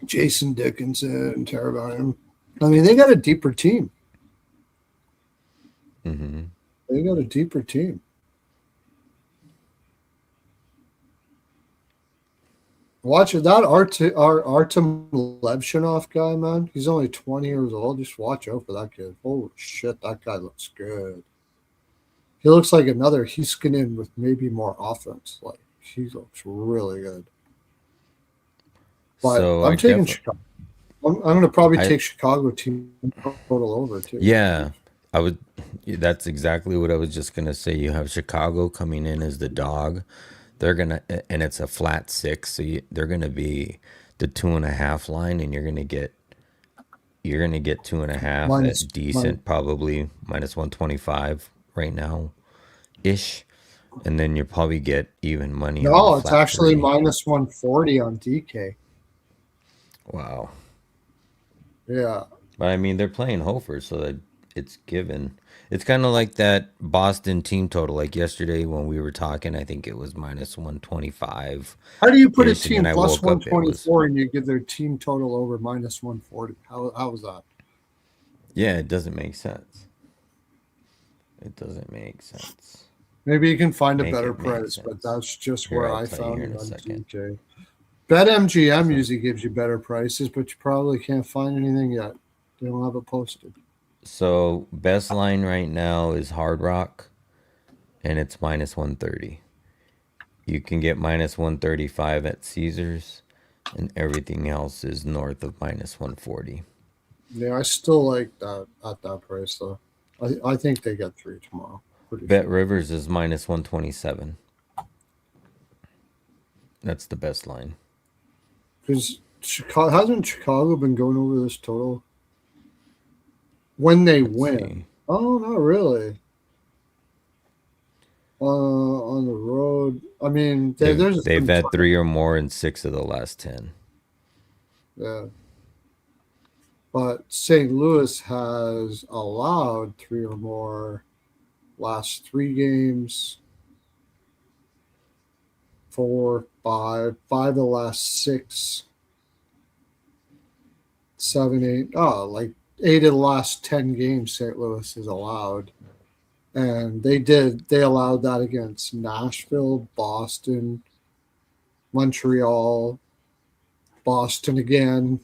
Speaker 1: Jason Dickinson, Teravainen. I mean, they got a deeper team.
Speaker 2: Mm-hmm.
Speaker 1: They got a deeper team. Watch it. That Artem Levshinov guy, man. He's only 20 years old. Just watch out for that kid. Holy shit, that guy looks good. He looks like another Heiskanen with maybe more offense. Like he looks really good. But
Speaker 2: So
Speaker 1: I'm taking Chicago. I'm going to probably take Chicago team total over too.
Speaker 2: Yeah, I would. That's exactly what I was just gonna say. You have Chicago coming in as the dog. They're gonna, and it's a flat 6, so they're gonna be the 2.5 line, and you're gonna get 2.5 at decent, probably -125 right now, ish, and then you'll probably get even money.
Speaker 1: No, it's actually -140 on DK.
Speaker 2: Wow.
Speaker 1: Yeah.
Speaker 2: But I mean, they're playing Hofer, so that it's given. It's kind of like that Boston team total. Like yesterday when we were talking, I think it was -125.
Speaker 1: How do you put a team plus 124 and you give their team total over -140? How is that?
Speaker 2: Yeah, it doesn't make sense. It doesn't make sense.
Speaker 1: Maybe you can find a better price, but that's just where I found it on DK. BetMGM usually gives you better prices, but you probably can't find anything yet. They don't have it posted.
Speaker 2: So best line right now is Hard Rock, and it's -130. You can get -135 at Caesars, and everything else is north of -140.
Speaker 1: Yeah, I still like that at that price though. I think they get 3 tomorrow.
Speaker 2: Bet Rivers is -127. That's the best line.
Speaker 1: Because hasn't Chicago been going over this total? When they win. Oh, not really. On the road. I mean,
Speaker 2: they've had 3 or more in 6 of the last 10.
Speaker 1: Yeah. But St. Louis has allowed 3 or more last 3 games. 4, 5 of the last 6. 7, 8. Oh, like 8 of the last 10 games St. Louis is allowed. And they allowed that against Nashville, Boston, Montreal, Boston again,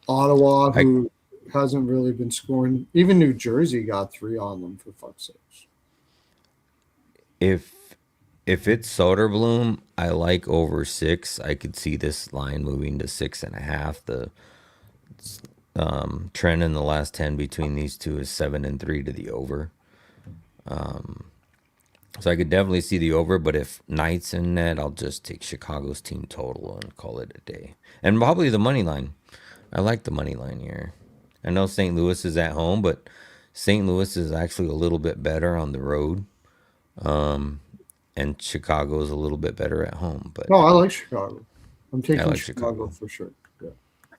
Speaker 1: Ottawa, who hasn't really been scoring. Even New Jersey got 3 on them, for fuck's sakes.
Speaker 2: If it's Soderblom, I like over 6. I could see this line moving to 6.5. The trend in the last 10 between these two is 7-3 to the over. So I could definitely see the over, but if Knight's in net, I'll just take Chicago's team total and call it a day. And probably the money line. I like the money line here. I know St. Louis is at home, but St. Louis is actually a little bit better on the road. And Chicago is a little bit better at home. But
Speaker 1: no, I like Chicago. I'm taking Chicago for sure. Yeah.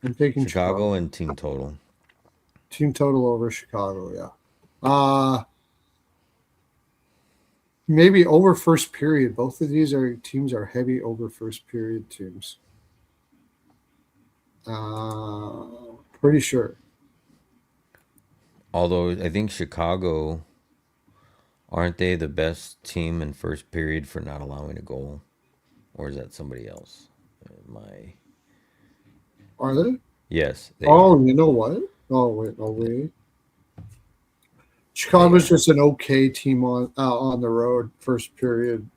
Speaker 1: I'm taking
Speaker 2: Chicago and team total.
Speaker 1: Team total over Chicago, yeah. Maybe over first period. Both of these teams are heavy over first period teams. Pretty sure.
Speaker 2: Although I think Chicago, aren't they the best team in first period for not allowing a goal? Or is that somebody else?
Speaker 1: Are they?
Speaker 2: Yes.
Speaker 1: You know what? Oh, wait. Chicago's just an okay team on the road first period.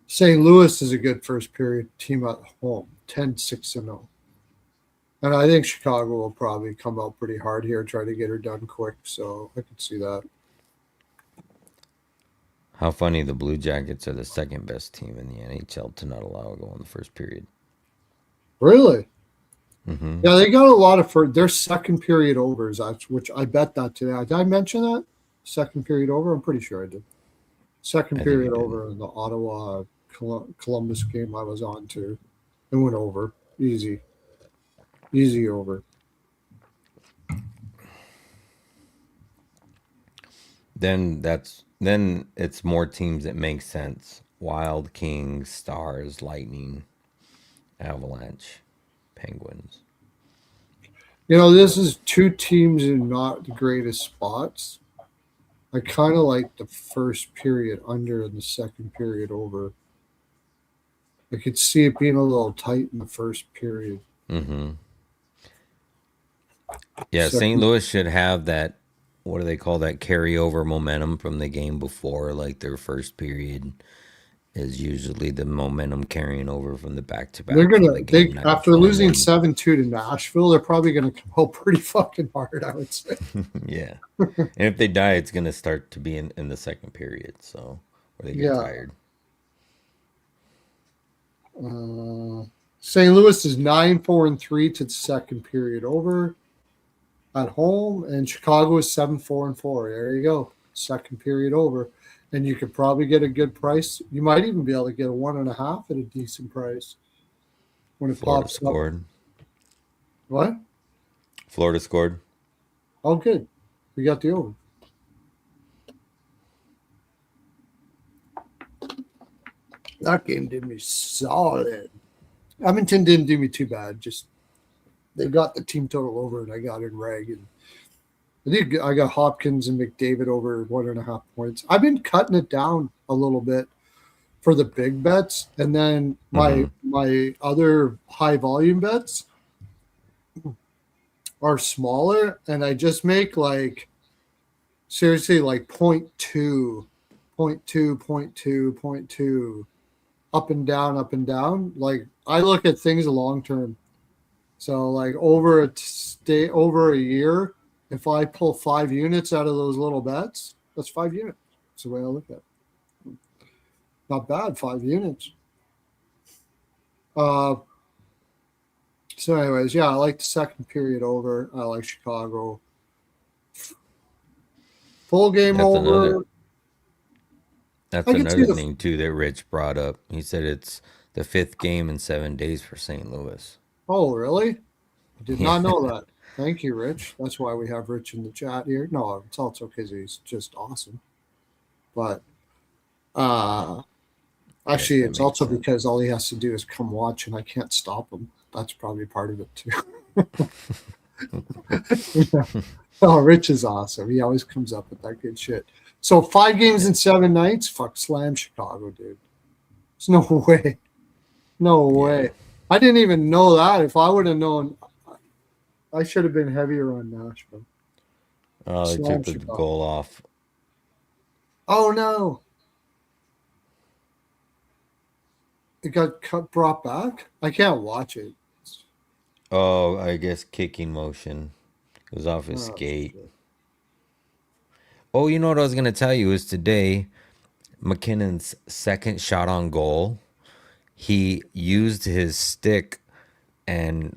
Speaker 1: St. Louis is a good first period team at home, 10-6-0. And I think Chicago will probably come out pretty hard here, try to get her done quick. So I could see that.
Speaker 2: How funny, the Blue Jackets are the second best team in the NHL to not allow a goal in the first period.
Speaker 1: Really?
Speaker 2: Mm-hmm.
Speaker 1: Yeah, they got a lot of their second period overs, which I bet that today. Did I mention that? Second period over? I'm pretty sure I did. Second period over in the Ottawa Columbus game I was on too. It went over. Easy over.
Speaker 2: Then it's more teams that make sense. Wild, Kings, Stars, Lightning, Avalanche, Penguins.
Speaker 1: This is two teams in not the greatest spots. I kind of like the first period under and the second period over. I could see it being a little tight in the first period.
Speaker 2: Mm-hmm. Yeah, St. Louis should have that, what do they call that, carryover momentum from the game before, like their first period is usually the momentum carrying over from the back-to-back.
Speaker 1: After losing 7-2 to Nashville, they're probably gonna come out pretty fucking hard, I would say.
Speaker 2: Yeah. And if they die, it's gonna start to be in the second period, so where they get tired.
Speaker 1: St. Louis is 9-4-3 to the second period over at home, and Chicago is 7-4-4. There you go. Second period over. And you could probably get a good price. You might even be able to get a 1.5 at a decent price when it
Speaker 2: Florida
Speaker 1: pops
Speaker 2: scored.
Speaker 1: up. What?
Speaker 2: Florida scored.
Speaker 1: Oh, good. We got the over. That game did me solid. Edmonton didn't do me too bad. Just they got the team total over, and I got in reg. And I got Hopkins and McDavid over 1.5 points. I've been cutting it down a little bit for the big bets, and then my other high volume bets are smaller, and I just make seriously 0.2, 0.2, up and down. Like I look at things long term. So over a year, if I pull 5 units out of those little bets, that's 5 units. That's the way I look at it. Not bad, 5 units. So anyways, I like the second period over. I like Chicago. Full game over.
Speaker 2: That's another thing, too, that Rich brought up. He said it's the 5th game in 7 days for St. Louis.
Speaker 1: Oh, really? I did not know that. Thank you, Rich. That's why we have Rich in the chat here. No, it's also because he's just awesome. But actually, it's also because all he has to do is come watch, and I can't stop him. That's probably part of it, too. Oh, Rich is awesome. He always comes up with that good shit. So 5 games in 7 nights? Fuck, slam Chicago, dude. There's no way. No way. I didn't even know that. If I would have known, I should have been heavier on Nashville.
Speaker 2: Oh, they took the goal off.
Speaker 1: Oh, no. It got brought back? I can't watch it.
Speaker 2: Oh, I guess kicking motion. It was off his skate. Shit. Oh, you know what I was going to tell you is today, McKinnon's second shot on goal, he used his stick and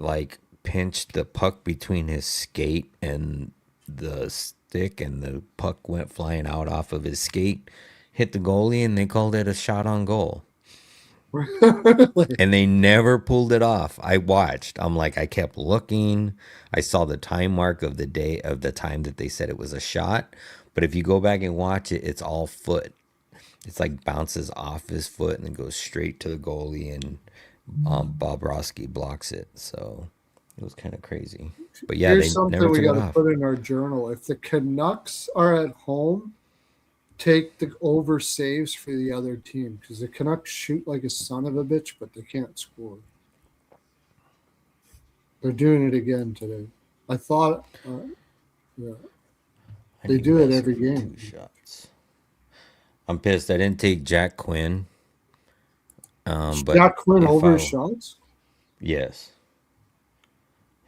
Speaker 2: pinched the puck between his skate and the stick, and the puck went flying out off of his skate, hit the goalie, and they called it a shot on goal. And they never pulled it off. I watched. I kept looking. I saw the time mark of the time that they said it was a shot. But if you go back and watch it, it's all foot. It's bounces off his foot and then goes straight to the goalie, and Bobrovsky blocks it. So it was kind of crazy. But yeah,
Speaker 1: here's something we got to put in our journal. If the Canucks are at home, take the over saves for the other team, because the Canucks shoot like a son of a bitch, but they can't score. They're doing it again today. I thought, they do it every game.
Speaker 2: 2 shots. I'm pissed. I didn't take Jack Quinn. But
Speaker 1: Jack Quinn over shots?
Speaker 2: Yes.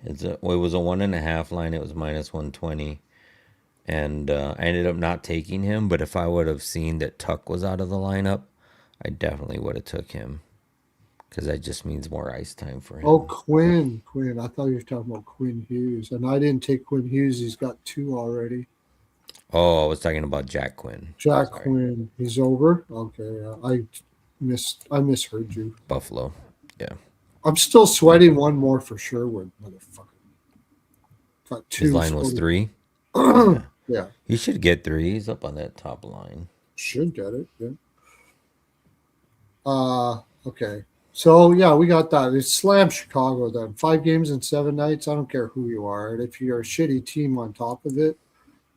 Speaker 2: It was a 1.5 line. It was -120. And I ended up not taking him, but if I would have seen that Tuck was out of the lineup, I definitely would have took him, because that just means more ice time for him.
Speaker 1: Oh, Quinn. I thought you were talking about Quinn Hughes, and I didn't take Quinn Hughes. He's got 2 already.
Speaker 2: Oh, I was talking about Jack Quinn.
Speaker 1: Quinn. He's over? Okay. I misheard you.
Speaker 2: Buffalo. Yeah.
Speaker 1: I'm still sweating one more for Sherwood, motherfucker. Got
Speaker 2: His
Speaker 1: two
Speaker 2: line was
Speaker 1: sweaty.
Speaker 2: 3. Yeah.
Speaker 1: Yeah,
Speaker 2: He should get 3. He's up on that top line.
Speaker 1: should get it. Yeah. Okay. So yeah, we got that. It's slam Chicago then. 5 games in 7 nights. I don't care who you are. And if you're a shitty team on top of it,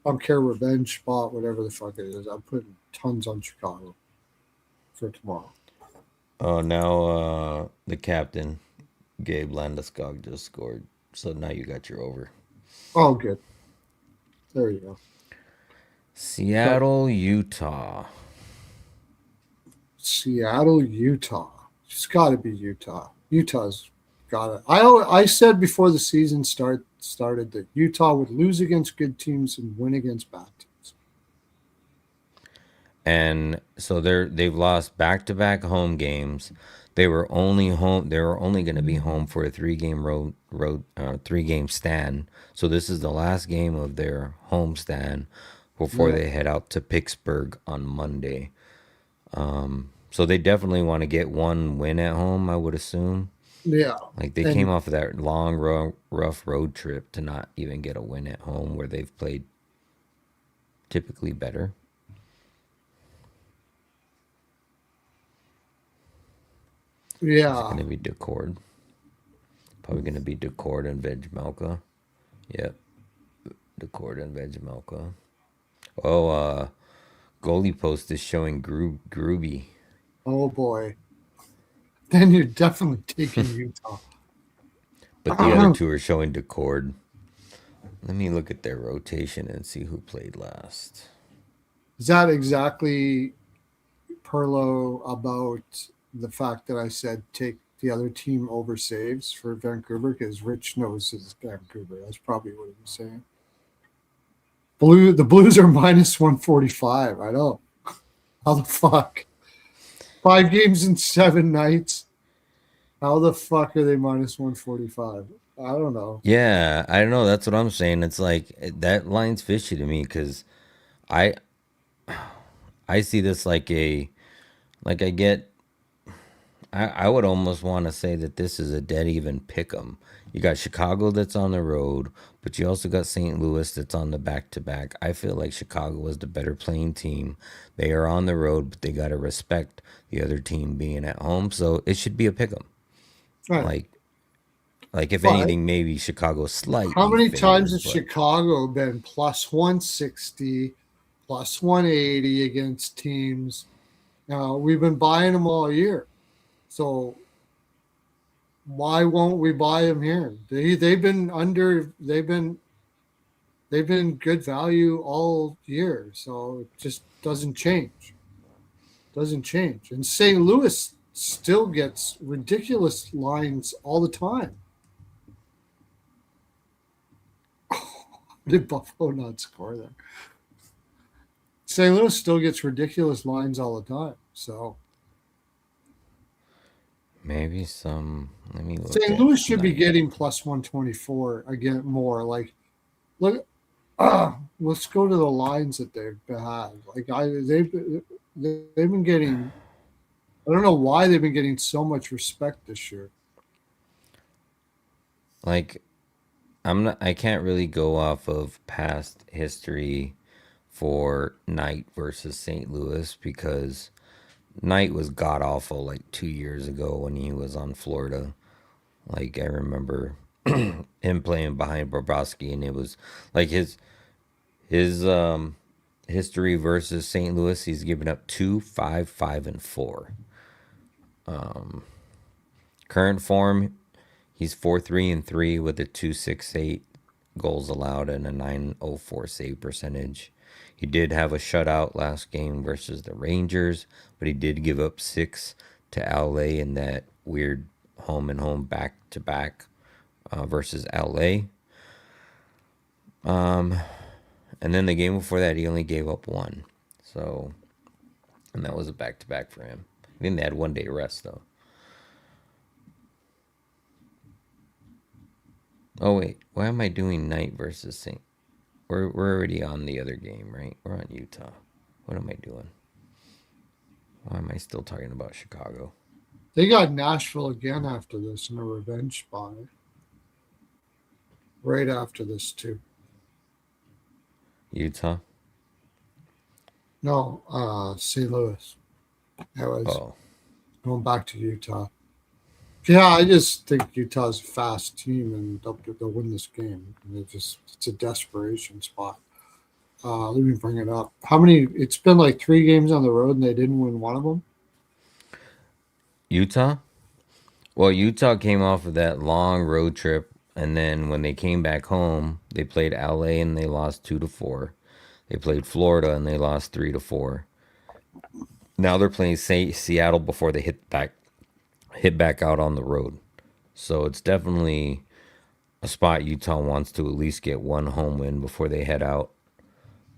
Speaker 1: I don't care revenge spot, whatever the fuck it is. I'm putting tons on Chicago for tomorrow.
Speaker 2: Oh, now the captain, Gabe Landeskog, just scored. So now you got your over.
Speaker 1: Oh, good. There you go.
Speaker 2: Seattle, Utah.
Speaker 1: Seattle, Utah. It's got to be Utah. Utah's got it. I said before the season started that Utah would lose against good teams and win against bad teams.
Speaker 2: And so they've lost back-to-back home games. They were only home. They were only going to be home for a 3-game road 3-game stand. So this is the last game of their home stand before they head out to Pittsburgh on Monday. So they definitely want to get one win at home, I would assume.
Speaker 1: Yeah.
Speaker 2: Like they came off of that long, rough road trip to not even get a win at home where they've played typically better.
Speaker 1: Yeah.
Speaker 2: It's going to be Decord. Probably going to be Decord and Vejmelka. Yep. Decord and Vejmelka. Oh, goalie post is showing Groovy.
Speaker 1: Oh boy. Then you're definitely taking Utah.
Speaker 2: But the other two are showing Decord. Let me look at their rotation and see who played last.
Speaker 1: Is that exactly Pearlo about the fact that I said take the other team over saves for Vancouver? Because Rich knows his Vancouver. That's probably what he was saying. The Blues are minus 145. I know. How the fuck? 5 games in 7 nights. How the fuck are they minus 145? I don't know.
Speaker 2: Yeah, I don't know. That's what I'm saying. It's like that line's fishy to me because I I see this like I get. I would almost want to say that this is a dead even pick 'em. You got Chicago that's on the road, but you also got St. Louis that's on the back to back. I feel like Chicago was the better playing team. They are on the road, but they got to respect the other team being at home. So it should be a pick 'em.
Speaker 1: Right.
Speaker 2: Like if
Speaker 1: But
Speaker 2: anything, maybe Chicago's slightly
Speaker 1: how many times
Speaker 2: favored,
Speaker 1: has
Speaker 2: but
Speaker 1: Chicago been plus 160, plus 180 against teams? Now, we've been buying them all year. So why won't we buy them here? They've been good value all year, so it just doesn't change. Doesn't change. And St. Louis still gets ridiculous lines all the time. Did Buffalo not score there? St. Louis still gets ridiculous lines all the time. So
Speaker 2: maybe some. Let me look.
Speaker 1: St. Louis should be getting plus 124 again more. Like, look, let's go to the lines that they've had. Like they've been getting. I don't know why they've been getting so much respect this year.
Speaker 2: Like I can't really go off of past history for Knight versus St. Louis because Knight was god awful like 2 years ago when he was on Florida. Like I remember him playing behind Bobrovsky, and it was like his history versus St. Louis. He's given up 2, 5, 5, and 4. Current form, he's 4-3-3 with a 2.68 goals allowed and a 904 save percentage. He did have a shutout last game versus the Rangers, but he did give up 6 to LA in that weird home and home back to back versus LA. And then the game before that, he only gave up 1. So, and that was a back to back for him. I think they had 1 day rest though. Oh wait, why am I doing Knight versus Saint? We're already on the other game, right? We're on Utah. What am I doing? Why am I still talking about Chicago?
Speaker 1: They got Nashville again after this in a revenge spot. Right after this, too.
Speaker 2: Utah?
Speaker 1: No, St. Louis. That was
Speaker 2: Oh,
Speaker 1: going back to Utah. Yeah, I just think Utah's a fast team and they'll win this game. And it's a desperation spot. Let me bring it up. How many? It's been like 3 games on the road and they didn't win one of them.
Speaker 2: Utah? Well, Utah came off of that long road trip, and then when they came back home, they played LA and they lost 2-4. They played Florida and they lost 3-4. Now they're playing Seattle before they hit back out on the road. So it's definitely a spot Utah wants to at least get one home win before they head out.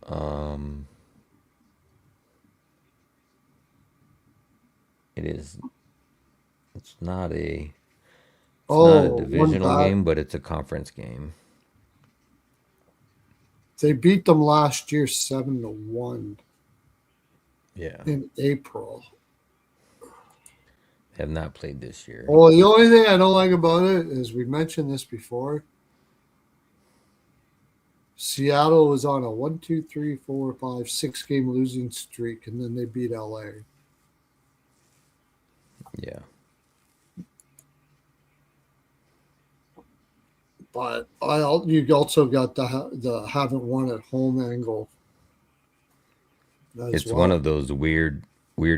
Speaker 2: Um, it is. It's not a. It's not a
Speaker 1: Oh, one
Speaker 2: divisional
Speaker 1: bad.
Speaker 2: game, but it's a conference game.
Speaker 1: They beat them last year 7-1
Speaker 2: Yeah,
Speaker 1: in April.
Speaker 2: they have not played this year.
Speaker 1: Well, the only thing I don't like about it is we mentioned this before. Seattle was on a 1, 2, 3, 4, 5, 6 game losing streak, and then they beat LA.
Speaker 2: Yeah,
Speaker 1: But you also got the haven't won at home angle as
Speaker 2: it's one
Speaker 1: well.
Speaker 2: of those weird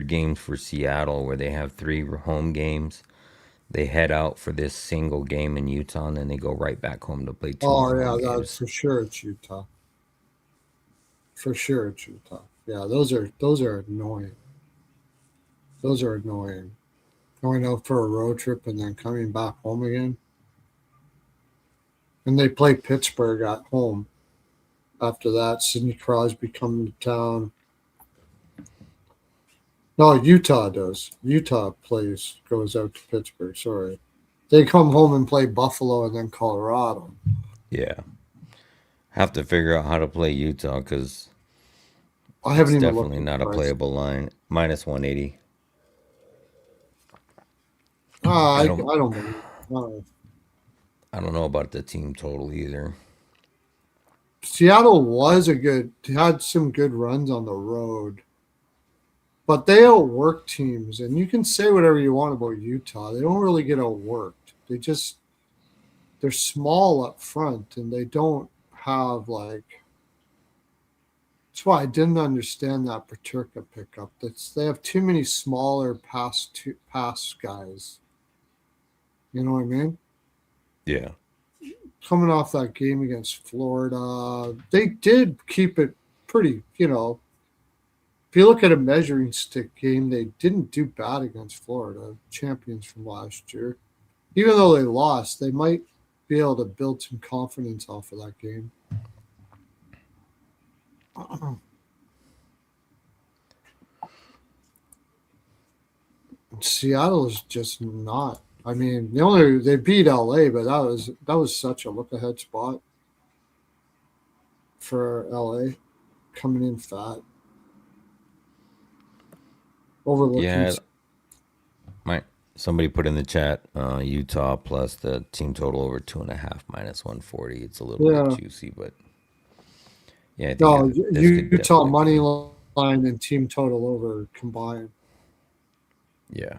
Speaker 2: games for Seattle where they have 3 home games. They head out for this single game in Utah, and then they go right back home to play 2 more
Speaker 1: Oh yeah,
Speaker 2: home
Speaker 1: that
Speaker 2: games.
Speaker 1: for sure it's Utah. For sure it's Utah. Yeah, those are annoying. Those are annoying. Going out for a road trip and then coming back home again. And they play Pittsburgh at home. After that, Sidney Crosby coming to town. No, Utah does. Utah goes out to Pittsburgh. Sorry, they come home and play Buffalo and then Colorado.
Speaker 2: Yeah, have to figure out how to play Utah because
Speaker 1: I
Speaker 2: it's
Speaker 1: haven't even looked
Speaker 2: definitely
Speaker 1: at the
Speaker 2: not a
Speaker 1: price.
Speaker 2: playable line. Minus 180.
Speaker 1: I
Speaker 2: I
Speaker 1: I
Speaker 2: don't.
Speaker 1: don't believe. It.
Speaker 2: I don't know about the team total either.
Speaker 1: Seattle had some good runs on the road, but they outwork teams. And you can say whatever you want about Utah, they don't really get outworked. They're small up front, and they don't have like. That's why I didn't understand that Paterka pickup. They have too many smaller pass guys. You know what I mean?
Speaker 2: Yeah.
Speaker 1: Coming off that game against Florida, they did keep it pretty. If you look at a measuring stick game, they didn't do bad against Florida, champions from last year. Even though they lost, they might be able to build some confidence off of that game. Seattle is just not. I mean, they beat LA, but that was such a look ahead spot for LA coming in fat, overlooking.
Speaker 2: Yeah. My somebody put in the chat Utah plus the team total over 2.5 minus 140. It's a little bit
Speaker 1: Yeah,
Speaker 2: juicy, but yeah, I think
Speaker 1: no,
Speaker 2: this could
Speaker 1: Utah
Speaker 2: definitely
Speaker 1: money
Speaker 2: be.
Speaker 1: line and team total over combined,
Speaker 2: Yeah,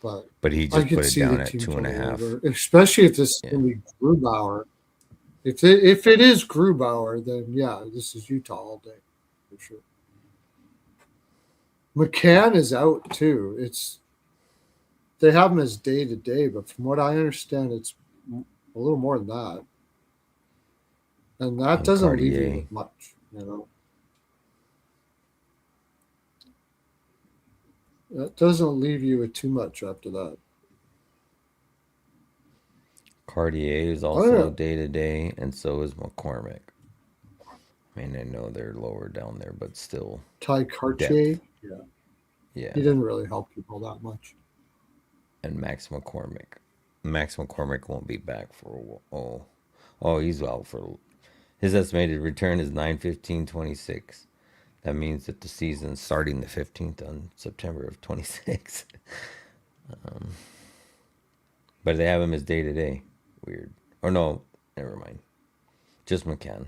Speaker 1: but
Speaker 2: but he
Speaker 1: I
Speaker 2: just
Speaker 1: could
Speaker 2: put it
Speaker 1: see the
Speaker 2: down at
Speaker 1: team
Speaker 2: two and a
Speaker 1: total
Speaker 2: half.
Speaker 1: over, especially if this is
Speaker 2: Yeah,
Speaker 1: going to be Grubauer. If it is Grubauer, then yeah, this is Utah all day for sure. McCann is out too. They have him as day to day, but from what I understand, it's a little more than that, and that
Speaker 2: and
Speaker 1: doesn't leave you
Speaker 2: Cartier.
Speaker 1: with much. That doesn't leave you with too much after that.
Speaker 2: Cartier is
Speaker 1: I don't
Speaker 2: also
Speaker 1: know.
Speaker 2: day to day, and so is McCormick. I mean, I know they're lower down there, but still
Speaker 1: Ty
Speaker 2: depth.
Speaker 1: Cartier, yeah, he
Speaker 2: Yeah,
Speaker 1: didn't really help people that much.
Speaker 2: and Max McCormick. Max McCormick won't be back for a while. Oh, he's out for his estimated return is 9/15/26. That means that the season's starting the 15th on September of 26. But they have him as day to day. Weird. Or no, never mind. Just McCann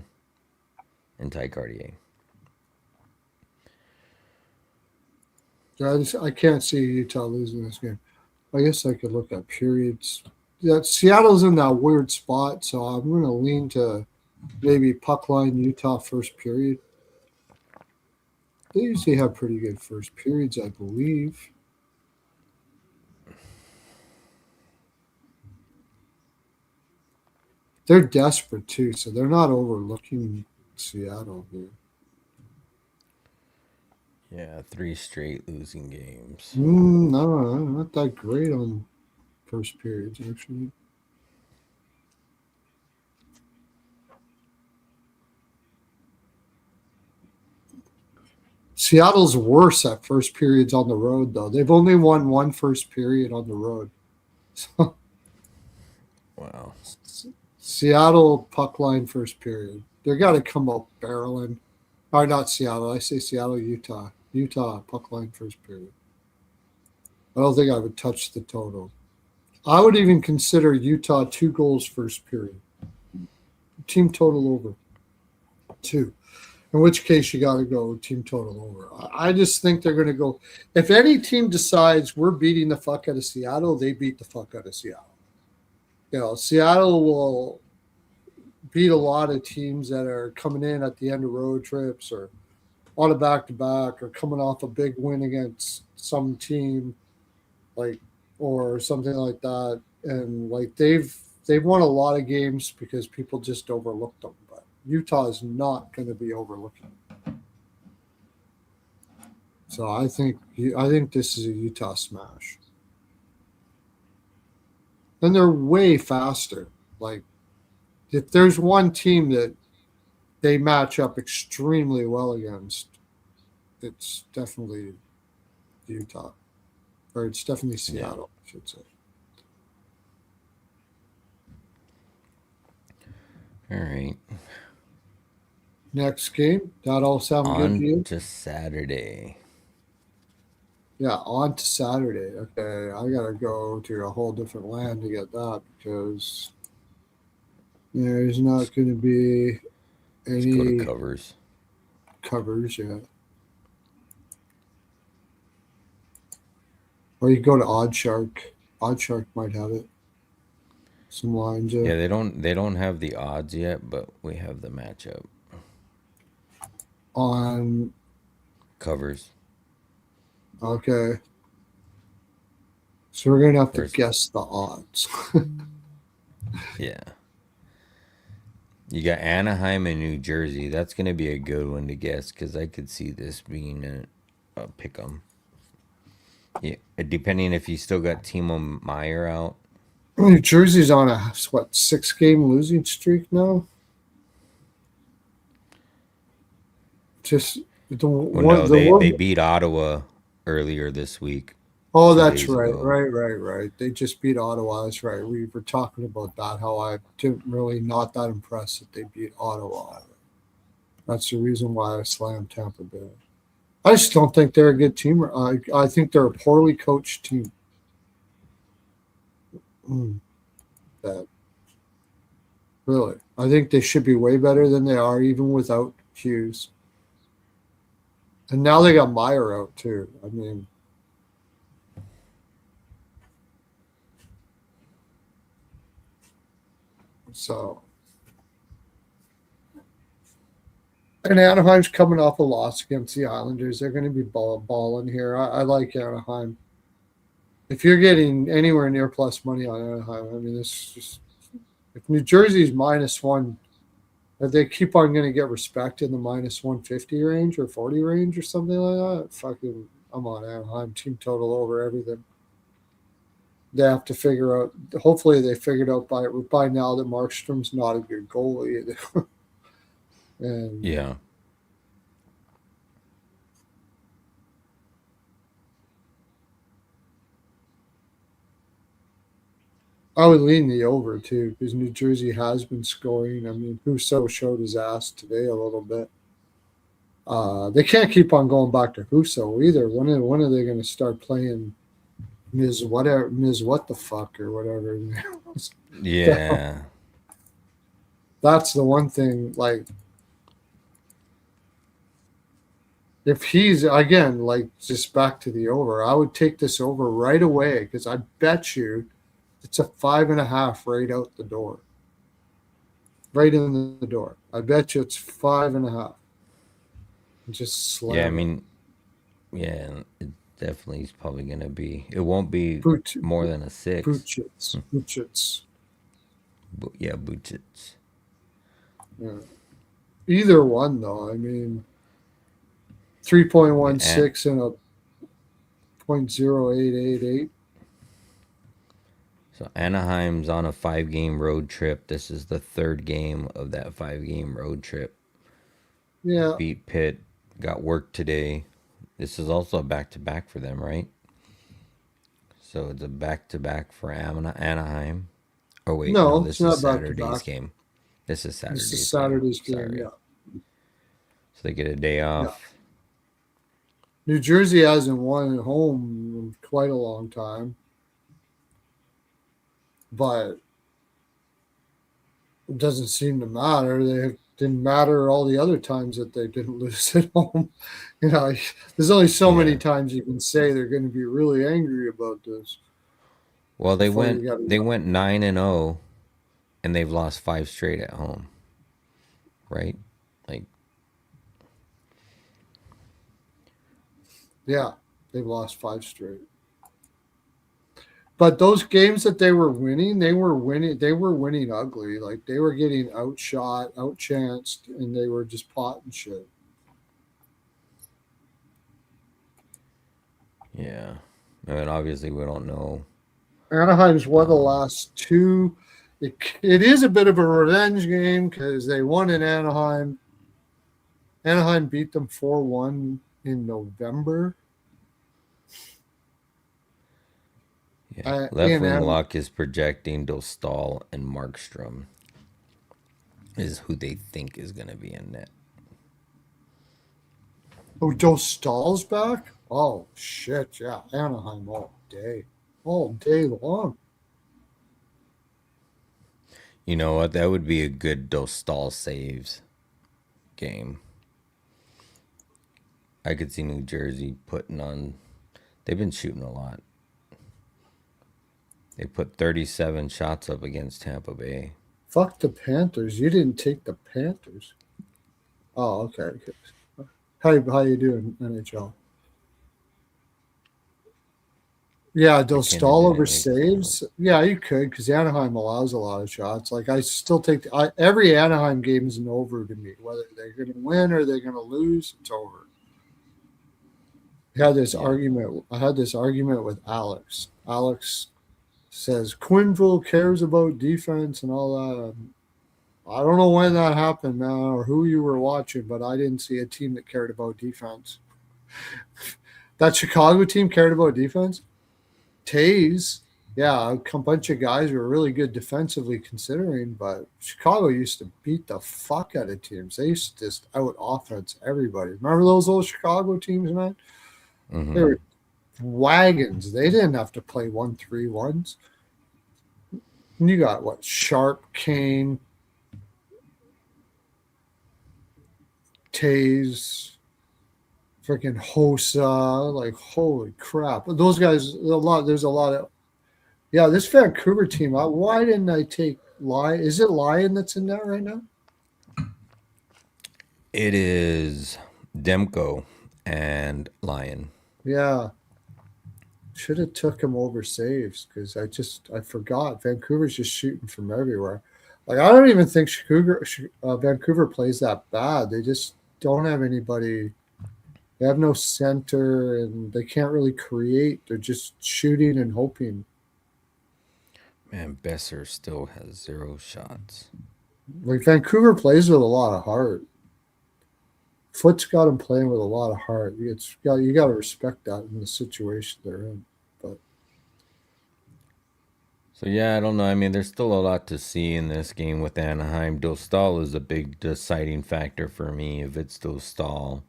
Speaker 2: and Ty Cartier.
Speaker 1: I can't see Utah losing this game. I guess I could look at periods. Yeah, Seattle's in that weird spot, so I'm going to lean to maybe puck line Utah first period. They usually have pretty good first periods, I believe. They're desperate too, so they're not overlooking Seattle here.
Speaker 2: Yeah, 3 straight losing games.
Speaker 1: No, not that great on first periods, actually. Seattle's worse at first periods on the road, though. They've only won one first period on the road.
Speaker 2: Wow.
Speaker 1: Seattle puck line first period. They're got to come up barreling. Or not Seattle. I say Seattle, Utah. Utah puck line first period. I don't think I would touch the total. I would even consider Utah 2 goals first period. Team total over 2. In which case you got to go team total over. I just think they're going to go. If any team decides we're beating the fuck out of Seattle, they beat the fuck out of Seattle. Seattle will beat a lot of teams that are coming in at the end of road trips or on a back-to-back or coming off a big win against some team or something like that. And they've won a lot of games because people just overlooked them. But Utah is not going to be overlooking. So I think this is a Utah smash. And they're way faster. If there's one team that they match up extremely well against, it's definitely Utah. Or it's definitely Seattle, I should say.
Speaker 2: All right.
Speaker 1: Next game. That all sound good to you?
Speaker 2: On to Saturday.
Speaker 1: Yeah, on to Saturday. Okay, I got to go to a whole different land to get that because there's not going to be
Speaker 2: Let's go to
Speaker 1: any
Speaker 2: covers.
Speaker 1: yet. Or you go to Odd Shark. Odd Shark might have it. Some lines.
Speaker 2: Yeah, they don't have the odds yet, but we have the matchup.
Speaker 1: On
Speaker 2: Covers.
Speaker 1: Okay. So we're gonna have to guess the odds.
Speaker 2: Yeah. You got Anaheim and New Jersey. That's gonna be a good one to guess because I could see this being a pick 'em. Yeah, depending if you still got Timo Meyer out.
Speaker 1: New Jersey's on a 6-game losing streak now. Just
Speaker 2: they beat Ottawa earlier this week.
Speaker 1: Oh, that's right. Right. They just beat Ottawa. That's right. We were talking about that. How I didn't really not that impressed that they beat Ottawa. That's the reason why I slammed Tampa Bay. I just don't think they're a good team. I think they're a poorly coached team. Really, I think they should be way better than they are, even without Hughes. And now they got Meyer out too. I mean, so. And Anaheim's coming off a loss against the Islanders. They're going to be balling here. I like Anaheim. If you're getting anywhere near plus money on Anaheim, I mean, this just if New Jersey's -1, if they keep on going to get respect in the -150 range or 40 range or something like that, I'm on Anaheim. Team total over everything. They have to figure out. Hopefully, they figured out by now that Markstrom's not a good goalie. And
Speaker 2: yeah.
Speaker 1: I would lean the over too because New Jersey has been scoring. I mean, Husso showed his ass today a little bit. They can't keep on going back to Huso either. When are they going to start playing Ms. Whatever, Ms. What the fuck or whatever?
Speaker 2: Yeah.
Speaker 1: That's the one thing. Like, if he's again like just back to the over, I would take this over right away because I bet you it's a 5.5 right out the door, right in the door. I bet you it's 5.5. Just
Speaker 2: Yeah, I
Speaker 1: slam it.
Speaker 2: mean, yeah, it definitely is probably going to be. It won't be
Speaker 1: Boot,
Speaker 2: more than a 6.
Speaker 1: Buchits.
Speaker 2: Yeah, Buchits.
Speaker 1: Yeah. Either one though. I mean,
Speaker 2: Yeah,
Speaker 1: 3.16 and a 0.0888.
Speaker 2: so Anaheim's on a 5-game road trip. This is the third game of that 5-game road trip.
Speaker 1: Yeah.
Speaker 2: Beat Pitt, got work today. This is also a back-to-back for them, right? So it's a back-to-back for Anaheim. Oh wait, no,
Speaker 1: No, it's
Speaker 2: this is
Speaker 1: not back to
Speaker 2: Saturday's
Speaker 1: back.
Speaker 2: game. This is
Speaker 1: This is
Speaker 2: Saturday's game.
Speaker 1: Saturday's game.
Speaker 2: Sorry.
Speaker 1: Yeah.
Speaker 2: So they get a day
Speaker 1: Yeah.
Speaker 2: off.
Speaker 1: New Jersey hasn't won at home in quite a long time, but it doesn't seem to matter. They didn't matter all the other times that they didn't lose at home. There's only so many
Speaker 2: Yeah.
Speaker 1: times you can say they're going to be really angry about this
Speaker 2: Well, they
Speaker 1: before
Speaker 2: went
Speaker 1: you got
Speaker 2: they
Speaker 1: to.
Speaker 2: went 9-0 and they've lost 5 straight at home, right? Like,
Speaker 1: Yeah, they've lost 5 straight. But those games that they were winning, they were winning. They were winning ugly. Like they were getting outshot, outchanced, and they were just potting shit.
Speaker 2: yeah. I mean, obviously we don't know.
Speaker 1: Anaheim's won the
Speaker 2: Um,
Speaker 1: last two. It is a bit of a revenge game because they won in Anaheim. Anaheim beat them 4-1 in November.
Speaker 2: yeah. Left
Speaker 1: In
Speaker 2: wing
Speaker 1: Anaheim.
Speaker 2: luck is projecting Dostal and Markstrom is who they think is going to be in net.
Speaker 1: Oh, Joe Stahl's back? Oh, shit. Yeah. Anaheim all day long.
Speaker 2: You know what? That would be a good Dostal saves game. I could see New Jersey putting on. They've been shooting a lot. They put 37 shots up against Tampa Bay.
Speaker 1: Fuck the Panthers. You didn't take the Panthers. Oh, okay. How you doing, NHL? Yeah, they'll
Speaker 2: McKinnon
Speaker 1: stall over
Speaker 2: didn't make the
Speaker 1: saves. Yeah, you could because Anaheim allows a lot of shots. Like I still take every Anaheim game is an over to me. Whether they're going to win or they're going to lose, it's over.
Speaker 2: Yeah.
Speaker 1: I had this argument with Alex. Alex says Quinville cares about defense and all that. I don't know when that happened, man, or who you were watching, but I didn't see a team that cared about defense. That Chicago team cared about defense. Tays, yeah, a bunch of guys were really good defensively considering, but Chicago used to beat the fuck out of teams. They used to just out offense everybody. Remember those old Chicago teams, man? They
Speaker 2: Mm-hmm.
Speaker 1: were wagons. They didn't have to play 1-3-1s. And you got what? Sharp, Kane, Tays, freaking Hosa. Like, holy crap. Those guys, there's a lot of. Yeah, this Vancouver team, why didn't I take Lion? Is it Lion that's in there right now?
Speaker 2: It is Demko and Lion.
Speaker 1: Yeah. Should have took him over saves because I forgot. Vancouver's just shooting from everywhere. Like, I don't even think Vancouver plays that bad. They just don't have anybody. They have no center and they can't really create. They're just shooting and hoping.
Speaker 2: Man, Besser still has 0 shots.
Speaker 1: Like Vancouver plays with a lot of heart. Foot's got him playing with a lot of heart. You got to respect that in the situation they're in. But
Speaker 2: So yeah, I don't know. I mean, there's still a lot to see in this game with Anaheim. Dostal is a big deciding factor for me. If it's Dostal,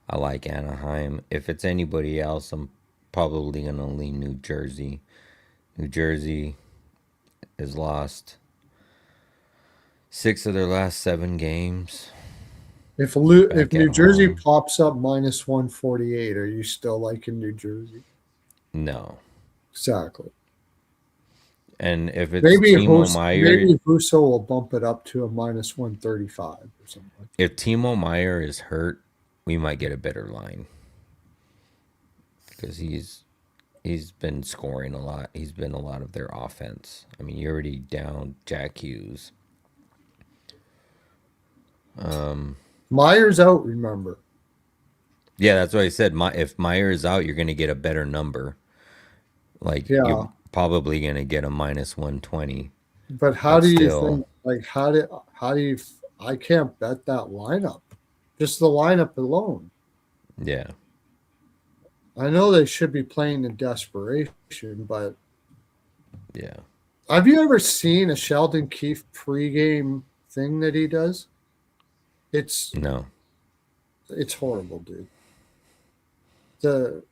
Speaker 2: I like Anaheim. If it's anybody else, I'm probably going to lean New Jersey. New Jersey has lost 6 of their last 7 games.
Speaker 1: If
Speaker 2: Back
Speaker 1: New
Speaker 2: at
Speaker 1: Jersey
Speaker 2: home.
Speaker 1: pops up minus 148, are you still liking New Jersey?
Speaker 2: No.
Speaker 1: Exactly.
Speaker 2: And if it's
Speaker 1: Maybe
Speaker 2: Timo Meyer,
Speaker 1: maybe Husso will bump it up to a minus 135 or something like that.
Speaker 2: if Timo Meyer is hurt, we might get a better line because he's been scoring a lot. He's been a lot of their offense. I mean, you're already down Jack Hughes.
Speaker 1: Myers out, remember.
Speaker 2: Yeah, that's what I said. If Meyer is out, you're going to get a better number. Like you're
Speaker 1: Yeah.
Speaker 2: probably going to get a minus 120.
Speaker 1: But how
Speaker 2: But
Speaker 1: do you
Speaker 2: still,
Speaker 1: think, like, how do you, I can't bet that lineup. Just the lineup alone.
Speaker 2: yeah,
Speaker 1: I know they should be playing in desperation, but
Speaker 2: yeah.
Speaker 1: have you ever seen a Sheldon Keefe pregame thing that he does? It's
Speaker 2: No,
Speaker 1: it's horrible, dude. The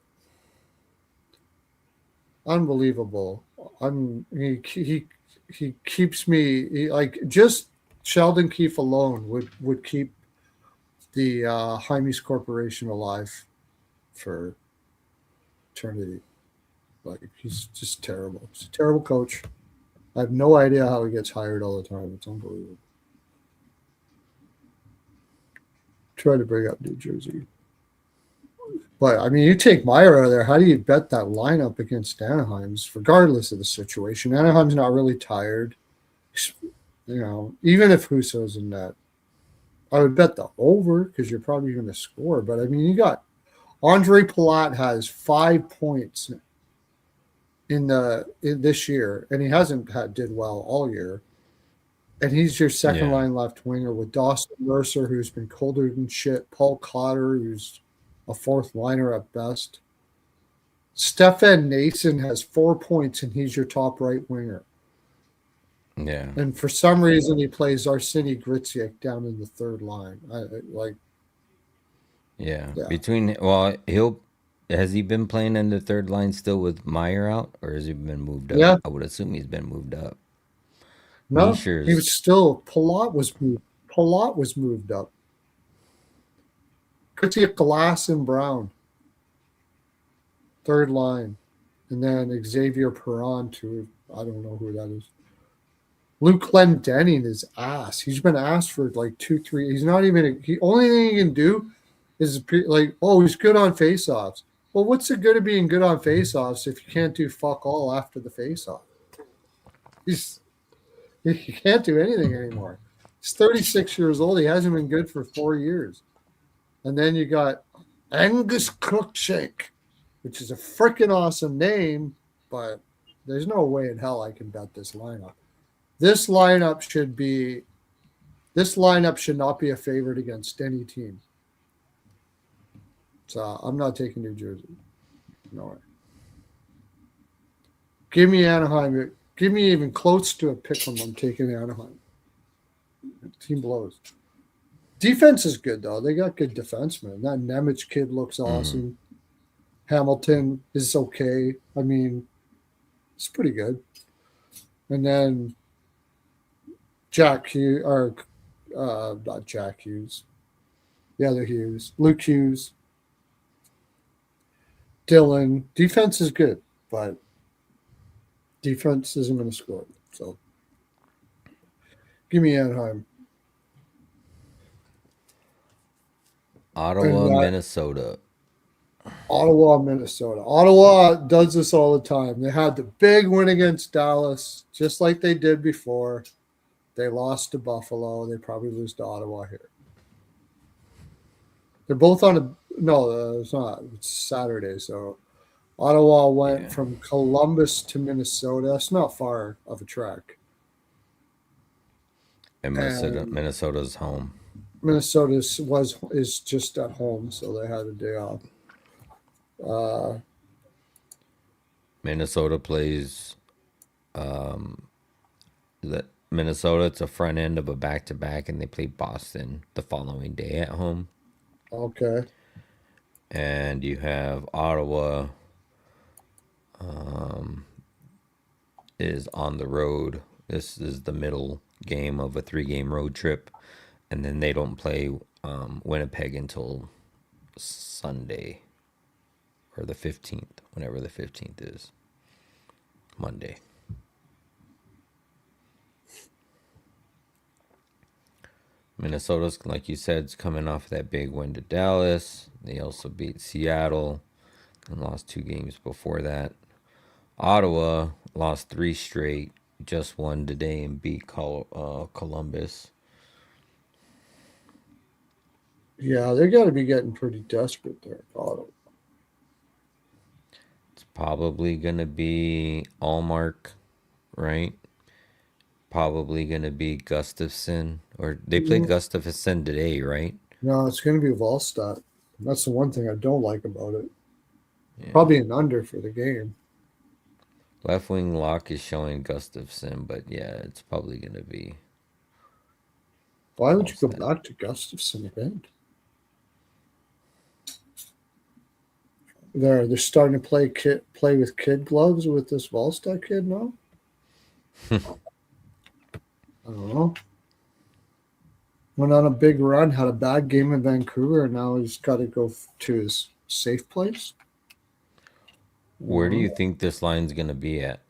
Speaker 1: unbelievable. He keeps me like just Sheldon Keefe alone would keep the Hymes Corporation alive for eternity. Like he's just terrible. He's a terrible coach. I have no idea how he gets hired all the time. It's unbelievable. Try to bring up New Jersey. But I mean, you take Meyer out of there. How do you bet that lineup against Anaheim's, regardless of the situation? Anaheim's not really tired. You know, even if Husso's in that, I would bet the over because you're probably going to score. But I mean, you got Andre Palat has 5 points in this year, and he hasn't did well all year. And he's your second
Speaker 2: yeah,
Speaker 1: line left winger with Dawson Mercer, who's been colder than shit. Paul Cotter, who's a fourth liner at best. Stefan Nason has 4 points, and he's your top right winger.
Speaker 2: yeah,
Speaker 1: And for some reason, he plays Arseny Gritziak down in the third line.
Speaker 2: yeah.
Speaker 1: Yeah.
Speaker 2: He'll has he been playing in the third line still with Meyer out, or has he been moved up?
Speaker 1: Yeah.
Speaker 2: I would assume he's been moved up.
Speaker 1: No, he was
Speaker 2: Misher's
Speaker 1: still, Palat was moved up. Gritziak, Glass, and Brown, third line. And then Xavier Perron, to, I don't know who that is. Luke Glendening is ass. He's been asked for like 2, 3. He's not even. He only thing he can do is like, oh, he's good on faceoffs. Well, what's the good of being good on faceoffs if you can't do fuck all after the faceoff? He can't do anything anymore. He's 36 years old. He hasn't been good for 4 years. And then you got Angus Crookshank, which is a freaking awesome name, but there's no way in hell I can bet this lineup. This lineup should not be a favorite against any team. So I'm not taking New Jersey. No way. Give me Anaheim. Give me even close to a pick 'em. I'm taking Anaheim. Team blows. Defense is good though. They got good defensemen. That Nemec kid looks awesome. Hamilton is okay. I mean, it's pretty good. And then Jack Hughes, or not Jack Hughes, the other Hughes, Luke Hughes, Dylan. Defense is good, but defense isn't going to score. So give me Anaheim.
Speaker 2: Ottawa, Minnesota.
Speaker 1: Ottawa, Minnesota. Ottawa does this all the time. They had the big win against Dallas, just like they did before. They lost to Buffalo. They probably lose to Ottawa here. They're both on a no. It's not. It's Saturday, so Ottawa went from Columbus to Minnesota. That's not far of a trek.
Speaker 2: And Minnesota's home.
Speaker 1: Minnesota is just at home, so they had a day off.
Speaker 2: Minnesota plays Minnesota. It's a front end of a back to back, and they play Boston the following day at home.
Speaker 1: Okay.
Speaker 2: and you have Ottawa is on the road. This is the middle game of a 3-game road trip, and then they don't play Winnipeg until Sunday or the 15th, whenever the 15th is, Monday. Minnesota's, like you said, is coming off that big win to Dallas. They also beat Seattle and lost 2 games before that. Ottawa lost 3 straight, just won today and beat Columbus.
Speaker 1: Yeah, they got to be getting pretty desperate there, Ottawa.
Speaker 2: It's probably going to be Allmark, right? Probably going to be Gustafson. Or they played Gustafson today, right?
Speaker 1: No, it's going to be Volstad. That's the one thing I don't like about it.
Speaker 2: Yeah.
Speaker 1: Probably an under for the game.
Speaker 2: Left wing lock is showing Gustafson, but yeah, it's probably going to be.
Speaker 1: Why would you go back to Gustafson again? They're starting to play with kid gloves with this Volstad kid now. I don't know. Went on a big run, had a bad game in Vancouver, and now he's got to go to his safe place.
Speaker 2: Where do you think this line's going to be at?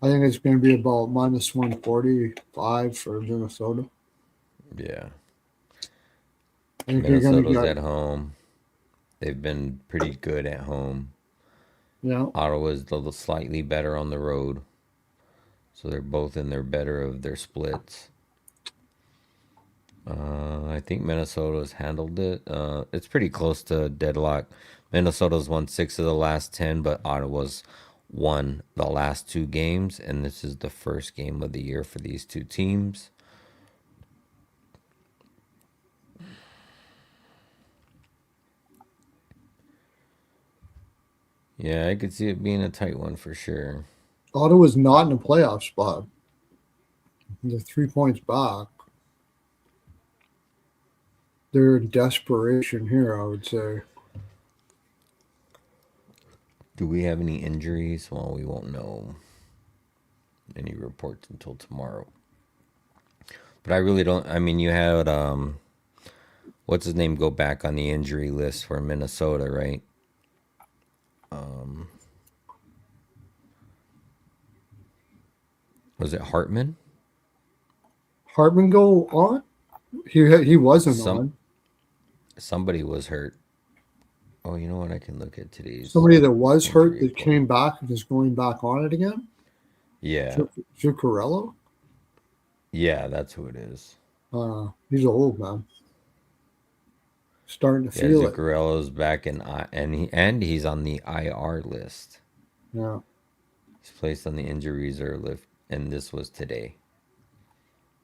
Speaker 1: I think it's going to be about minus 145 for Minnesota.
Speaker 2: Yeah.
Speaker 1: I think
Speaker 2: Minnesota's at home. They've been pretty good at home.
Speaker 1: Yeah.
Speaker 2: Ottawa's a little slightly better on the road. So they're both in their better of their splits. I think Minnesota's handled it. It's pretty close to deadlock. Minnesota's won 6 of the last 10, but Ottawa's won the last 2 games, and this is the first game of the year for these 2 teams. Yeah, I could see it being a tight one for sure.
Speaker 1: Ottawa's not in a playoff spot. They're 3 points back. They're in desperation here, I would say.
Speaker 2: Do we have any injuries? Well, we won't know any reports until tomorrow. But I really don't. I mean, you had what's his name go back on the injury list for Minnesota, right? Was it Hartman?
Speaker 1: Hartman go on? He wasn't on.
Speaker 2: Somebody was hurt. Oh, you know what? I can look at today's.
Speaker 1: Somebody that was hurt that came back and is going back on it again?
Speaker 2: Yeah.
Speaker 1: Zuccarello?
Speaker 2: Yeah, that's who it is.
Speaker 1: He's old, man. Starting to feel it.
Speaker 2: Zuccarello's back and he's on the IR list.
Speaker 1: Yeah.
Speaker 2: He's placed on the injury reserve list, and this was today.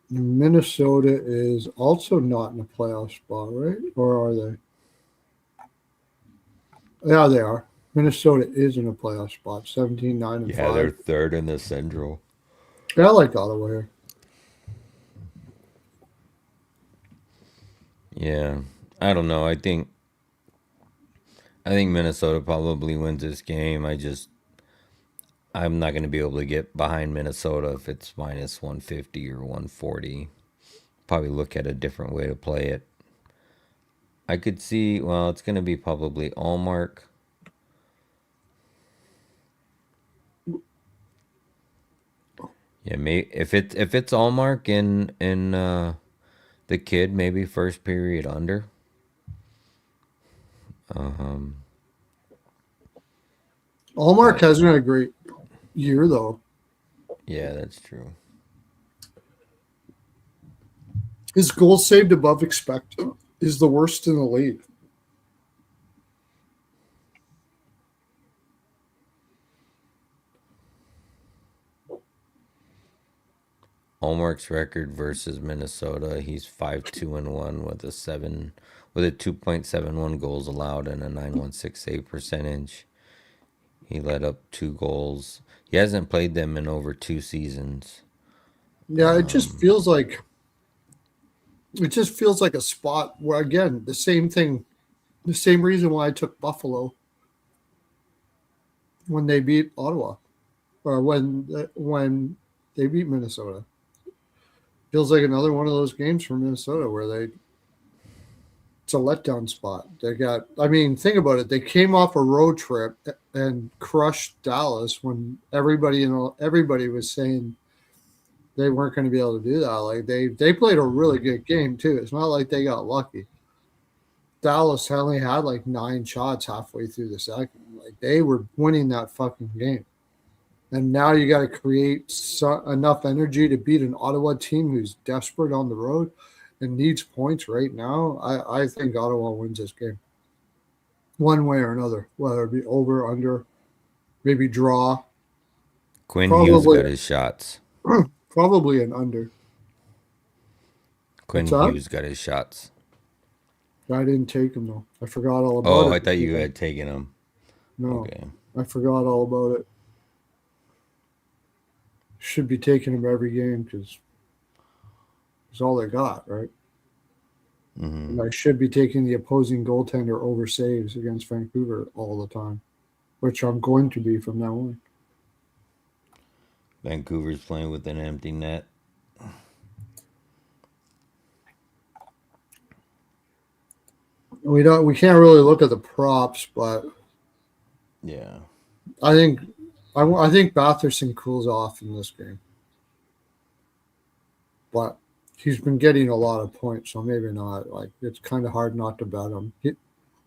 Speaker 1: Minnesota is also not in a playoff spot, right? Or are they? Yeah, they are. Minnesota is in a playoff spot, 17-9-5.
Speaker 2: Yeah, they're third in the Central.
Speaker 1: Yeah, I like Ottawa here.
Speaker 2: Yeah, I don't know. I think Minnesota probably wins this game. I'm not going to be able to get behind Minnesota if it's minus 150 or 140. Probably look at a different way to play it. I could see, well, it's going to be probably Allmark. Yeah, maybe if it's Allmark in the kid, maybe first period under.
Speaker 1: Allmark hasn't had a great year, though.
Speaker 2: Yeah, that's true.
Speaker 1: His goals saved above expected is the worst in the league.
Speaker 2: Allmark's record versus Minnesota, he's 5-2-1 with a 2.71 goals allowed and a 916 save percentage. He let up 2 goals. He hasn't played them in over 2 seasons.
Speaker 1: Yeah, it just feels like a spot where, again, the same thing, the same reason why I took Buffalo when they beat Ottawa, or when they beat Minnesota. Feels like another one of those games for Minnesota where it's a letdown spot. They got, I mean, think about it. They came off a road trip and crushed Dallas when everybody was saying they weren't going to be able to do that. Like they played a really good game too. It's not like they got lucky. Dallas only had like 9 shots halfway through the second. Like they were winning that fucking game. And now you got to create enough energy to beat an Ottawa team who's desperate on the road and needs points right now. I think Ottawa wins this game one way or another, whether it be over, under, maybe draw.
Speaker 2: Quinn Hughes
Speaker 1: Probably,
Speaker 2: got his shots.
Speaker 1: probably an under.
Speaker 2: Quinn
Speaker 1: What's that?
Speaker 2: Hughes got his shots.
Speaker 1: I didn't take him though. I forgot all about
Speaker 2: Oh,
Speaker 1: it.
Speaker 2: I thought you had taken him.
Speaker 1: No,
Speaker 2: Okay.
Speaker 1: I forgot all about it. Should be taking him every game because it's all they got, right?
Speaker 2: Mm-hmm.
Speaker 1: And I should be taking the opposing goaltender over saves against Vancouver all the time, which I'm going to be from now on.
Speaker 2: Vancouver's playing with an empty net.
Speaker 1: We can't really look at the props, but
Speaker 2: Yeah.
Speaker 1: I think I think Batherson cools off in this game, but he's been getting a lot of points, so maybe not. Like it's kind of hard not to bet him.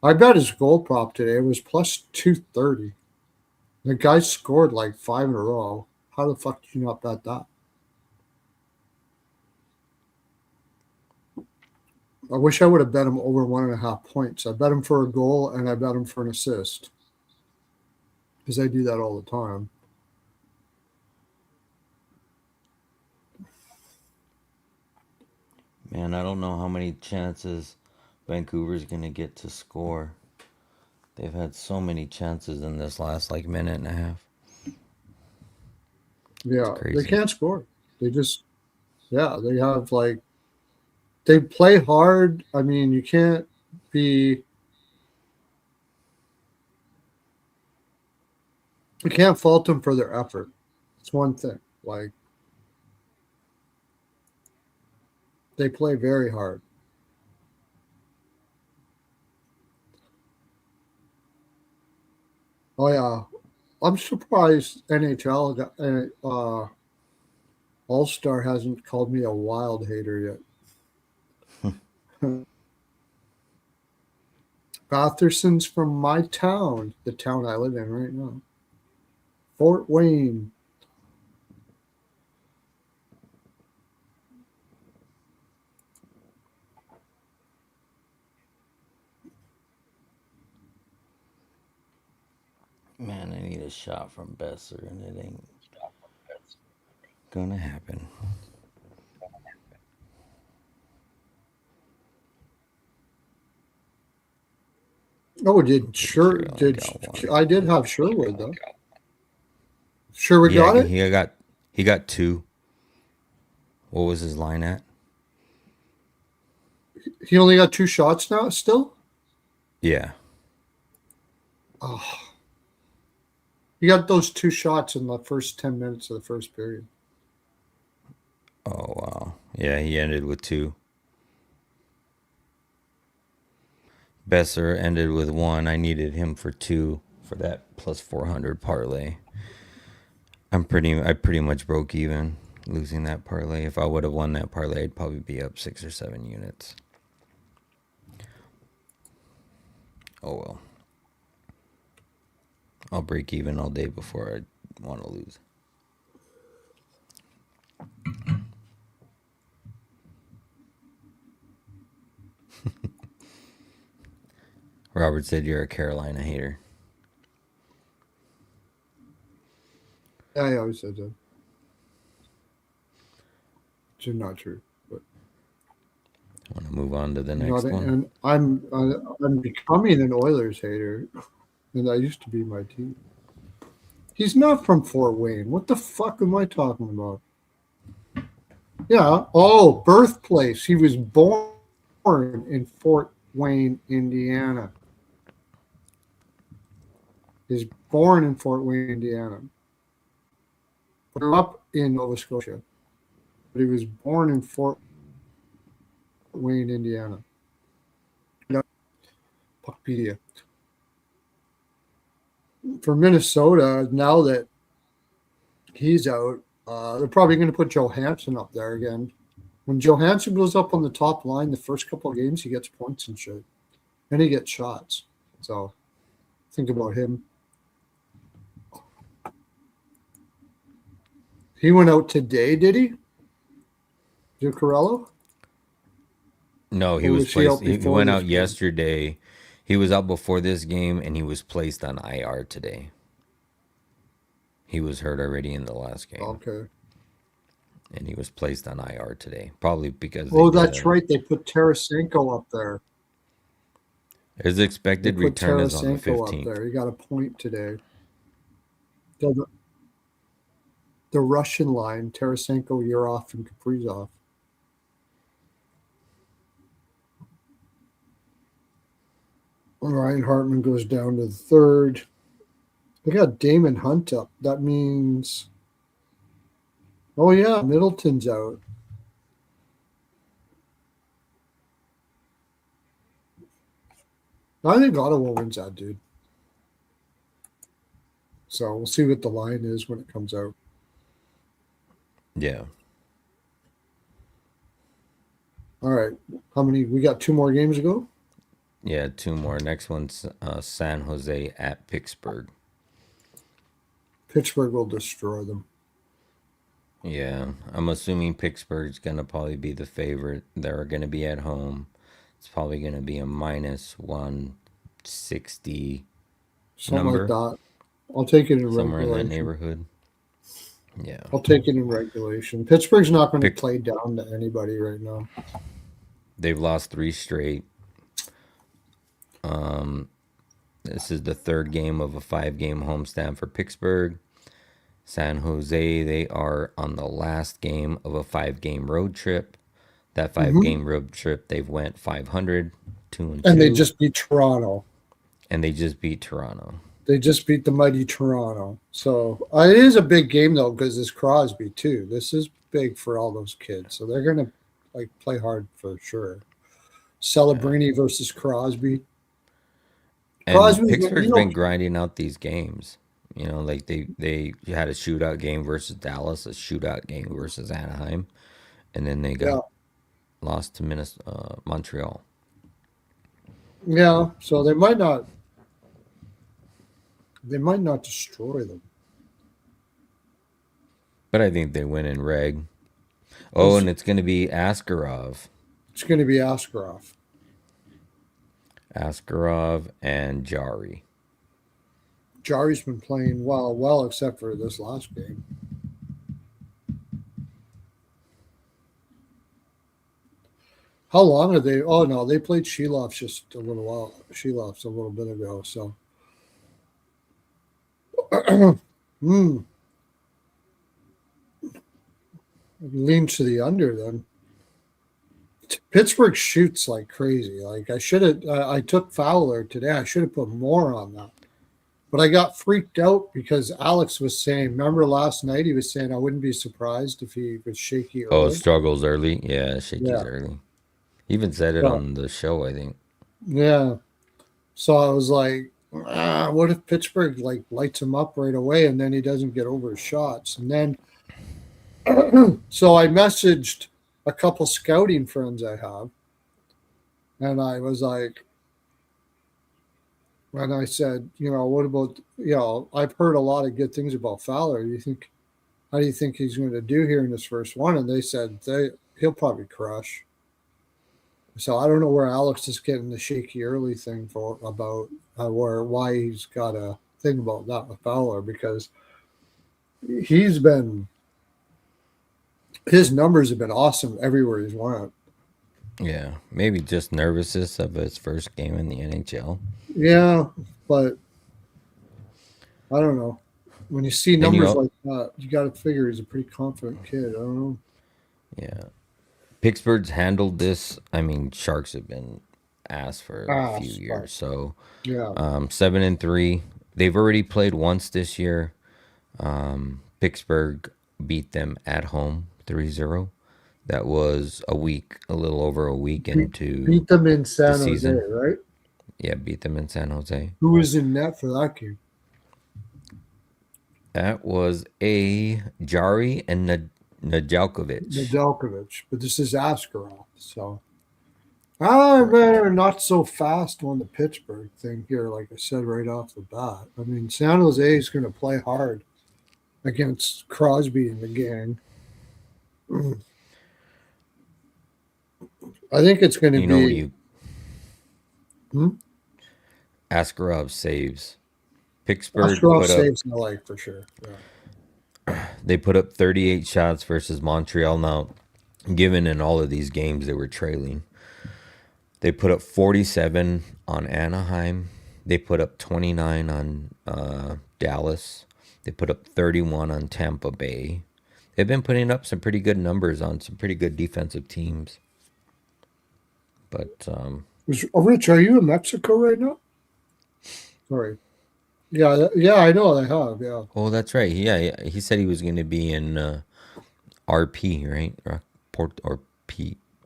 Speaker 1: I bet his goal prop today was plus 230. The guy scored like 5 in a row. How the fuck did you not bet that? I wish I would have bet him over 1.5 points. I bet him for a goal and I bet him for an assist because I do that all the time.
Speaker 2: Man, I don't know how many chances Vancouver's going to get to score. They've had so many chances in this last like minute and a half.
Speaker 1: Yeah,
Speaker 2: crazy.
Speaker 1: they can't score. They just, yeah, they have like, they play hard. I mean, you can't fault them for their effort. It's one thing. Like, they play very hard. Oh yeah, I'm surprised NHL All Star hasn't called me a wild hater yet. Batherson's from my town, the town I live in right now, Fort Wayne.
Speaker 2: Man, I need a shot from Besser, and it ain't gonna happen.
Speaker 1: Oh, I did have Sherwood though. Sherwood got it?
Speaker 2: He got 2. What was his line at?
Speaker 1: He only got 2 shots now still?
Speaker 2: Yeah.
Speaker 1: Oh. He got those 2 shots in the first 10 minutes of the first period.
Speaker 2: Oh wow. Yeah, he ended with 2. Besser ended with 1. I needed him for 2 for that plus 400 parlay. I pretty much broke even losing that parlay. If I would have won that parlay, I'd probably be up 6 or 7 units. Oh well. I'll break even all day before I want to lose. Robert said you're a Carolina hater.
Speaker 1: Yeah, I always said that. It's not true. But
Speaker 2: I want to move on to the next one.
Speaker 1: And I'm becoming an Oilers hater, and that used to be my team. He's not from Fort Wayne. What the fuck am I talking about? Yeah. Oh, birthplace. He was born in Fort Wayne, Indiana. He's born in Fort Wayne, Indiana. Grew up in Nova Scotia, but he was born in Fort Wayne, Indiana. Puckpedia. For Minnesota, now that he's out, they're probably going to put Johansson up there again. When Johansson goes up on the top line, the first couple of games, he gets points and shit. And he gets shots. So think about him. He went out today, did he? Zuccarello?
Speaker 2: No, he
Speaker 1: Or
Speaker 2: was
Speaker 1: was he out
Speaker 2: placed. He
Speaker 1: before
Speaker 2: went
Speaker 1: this
Speaker 2: out
Speaker 1: game?
Speaker 2: yesterday. He was out before this game, and he was placed on IR today. He was hurt already in the last game,
Speaker 1: Okay.
Speaker 2: and he was placed on IR today. Probably because
Speaker 1: Oh, that's right. They put Tarasenko up there.
Speaker 2: his
Speaker 1: They
Speaker 2: expected
Speaker 1: put
Speaker 2: return is on the
Speaker 1: Tarasenko up
Speaker 2: 15th.
Speaker 1: there. He got a point today. The Russian line, Tarasenko, Yurov, and Kaprizov. Ryan Hartman goes down to the third. They got Damon Hunt up. That means, oh yeah, Middleton's out. I think Ottawa wins that, dude. So we'll see what the line is when it comes out.
Speaker 2: Yeah.
Speaker 1: All right. How many? We got 2 more games to go?
Speaker 2: Yeah, 2 more. Next one's San Jose at Pittsburgh.
Speaker 1: Pittsburgh will destroy them.
Speaker 2: Yeah, I'm assuming Pittsburgh's going to probably be the favorite. They're going to be at home. It's probably going to be a minus 160
Speaker 1: Something
Speaker 2: number.
Speaker 1: like that. I'll take it in
Speaker 2: Somewhere in that
Speaker 1: regulation.
Speaker 2: neighborhood. Yeah.
Speaker 1: I'll take it in regulation. Pittsburgh's not going to play down to anybody right now.
Speaker 2: They've lost 3 straight. This is the 3rd game of a 5-game homestand for Pittsburgh. San Jose, they are on the last game of a 5-game road trip. That 5-game road trip, they've went 500, 2-2.
Speaker 1: And they just beat Toronto.
Speaker 2: And they just beat Toronto.
Speaker 1: They just beat the mighty Toronto. So it is a big game, though, because it's Crosby, too. This is big for all those kids. So they're going to play hard for sure. Celebrini versus Crosby.
Speaker 2: And Pittsburgh's been grinding out these games. You know, like they had a shootout game versus Dallas, a shootout game versus Anaheim, and then they got lost to Montreal.
Speaker 1: Yeah, so they might not destroy them.
Speaker 2: But I think they win in reg. Oh, and it's going to be Askarov.
Speaker 1: It's going to be Askarov.
Speaker 2: Askarov and Jari.
Speaker 1: Jari's been playing well, except for this last game. How long are they? Oh no, they played Sheloff just a little while. Sheloff's a little bit ago. So, leans to the under then. Pittsburgh shoots like crazy. Like I should have. I took Fowler today. I should have put more on that. But I got freaked out because Alex was saying, remember last night he was saying I wouldn't be surprised if he was shaky early.
Speaker 2: Oh, struggles early? Yeah, shaky's early. He even said it on the show, I think.
Speaker 1: Yeah. So I was like, what if Pittsburgh lights him up right away and then he doesn't get over his shots? And then so I messaged a couple scouting friends I have. And I was like, and I said, what about, I've heard a lot of good things about Fowler. How do you think he's going to do here in this first one? And they said he'll probably crush. So I don't know where Alex is getting the shaky early thing about why he's got a thing about that with Fowler, because his numbers have been awesome everywhere he's went.
Speaker 2: Yeah, maybe just nervousness of his first game in the NHL.
Speaker 1: Yeah, but I don't know. When you see numbers like that, you got to figure he's a pretty confident kid. I don't know.
Speaker 2: Yeah. Pittsburgh's handled this. I mean, Sharks have been ass for a few
Speaker 1: But
Speaker 2: years. So
Speaker 1: yeah,
Speaker 2: 7-3. They've already played once this year. Pittsburgh beat them at home 3-0. That was a little over a week
Speaker 1: beat,
Speaker 2: into
Speaker 1: beat them in
Speaker 2: the
Speaker 1: San Jose,
Speaker 2: season.
Speaker 1: right?
Speaker 2: Yeah, beat them in San Jose.
Speaker 1: Who was in net for that game?
Speaker 2: That was a Jari and Najalkovic.
Speaker 1: Nedeljkovic, but this is Askarov. So they're not so fast on the Pittsburgh thing here, like I said right off the bat. I mean, San Jose is going to play hard against Crosby and the gang. I think it's going to
Speaker 2: You know what
Speaker 1: be.
Speaker 2: you
Speaker 1: Hmm?
Speaker 2: Askarov saves. Pittsburgh
Speaker 1: Askarov
Speaker 2: put up
Speaker 1: saves in the leg for sure. Yeah.
Speaker 2: they put up 38 shots versus Montreal. Now, given in all of these games they were trailing, they put up 47 on Anaheim. They put up 29 on Dallas. They put up 31 on Tampa Bay. They've been putting up some pretty good numbers on some pretty good defensive teams. But
Speaker 1: Rich, are you in Mexico right now? Sorry. Yeah, yeah, I know they have. Yeah,
Speaker 2: oh, that's right. Yeah, he said he was going to be in RP, right? Port or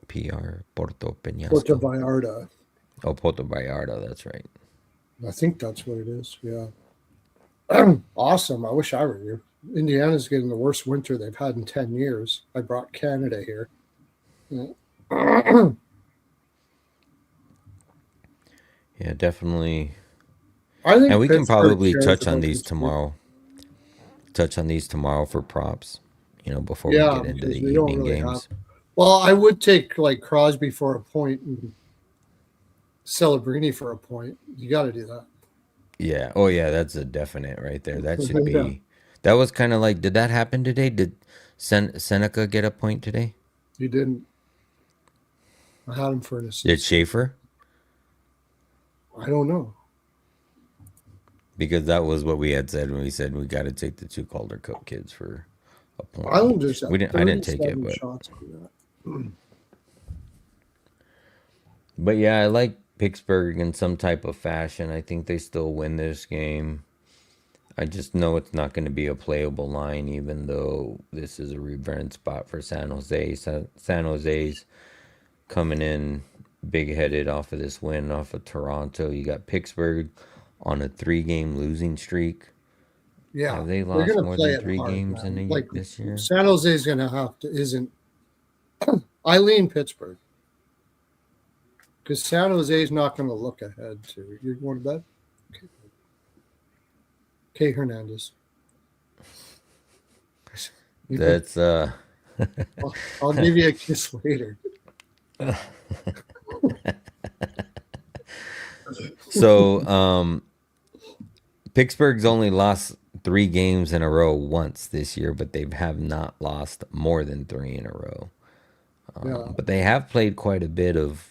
Speaker 2: PR Porto
Speaker 1: Puerto
Speaker 2: Peñasco.
Speaker 1: Vallarta.
Speaker 2: Oh, Puerto Vallarta. That's right.
Speaker 1: I think that's what it is. Yeah. Awesome. I wish I were you. Indiana's getting the worst winter they've had in 10 years. I brought Canada here. Yeah.
Speaker 2: Yeah, definitely.
Speaker 1: I
Speaker 2: And
Speaker 1: think
Speaker 2: we can
Speaker 1: Pittsburgh
Speaker 2: probably
Speaker 1: cares
Speaker 2: touch on
Speaker 1: about
Speaker 2: these
Speaker 1: this game.
Speaker 2: tomorrow. Touch on these tomorrow for props. Before we
Speaker 1: Yeah,
Speaker 2: get into
Speaker 1: because
Speaker 2: the
Speaker 1: we don't
Speaker 2: evening
Speaker 1: really have.
Speaker 2: games.
Speaker 1: Well, I would take like Crosby for a point and Celebrini for a point. You got to do that.
Speaker 2: Yeah. Oh, yeah. That's a definite right there. That should
Speaker 1: Yeah,
Speaker 2: be. That was kind of like. Did that happen today? Did Seneca get a point today?
Speaker 1: you didn't. I had him for an
Speaker 2: Did
Speaker 1: assist.
Speaker 2: Schaefer?
Speaker 1: I don't know.
Speaker 2: Because that was what we had said when we said we got to take the two Calder Cup kids for a point
Speaker 1: Islanders
Speaker 2: each.
Speaker 1: at
Speaker 2: We didn't. I didn't take it,
Speaker 1: 37
Speaker 2: but
Speaker 1: shots on that.
Speaker 2: yeah, I like Pittsburgh in some type of fashion. I think they still win this game. I just know it's not going to be a playable line, even though this is a revenge spot for San Jose. San Jose's coming in big headed off of this win off of Toronto. You got Pittsburgh on a 3-game losing streak.
Speaker 1: Yeah,
Speaker 2: Have they
Speaker 1: they're
Speaker 2: lost
Speaker 1: going to
Speaker 2: more
Speaker 1: play
Speaker 2: than
Speaker 1: it
Speaker 2: three
Speaker 1: hard,
Speaker 2: games
Speaker 1: man. Like
Speaker 2: this year?
Speaker 1: San Jose is going to have to, isn't. I Pittsburgh because San Jose is not going to look ahead to. You're going to bed? Okay. K. Hernandez.
Speaker 2: That's
Speaker 1: I'll give you a kiss later.
Speaker 2: so Pittsburgh's only lost 3 games in a row once this year, but they have not lost more than 3 in a row.
Speaker 1: Yeah.
Speaker 2: But they have played quite a bit of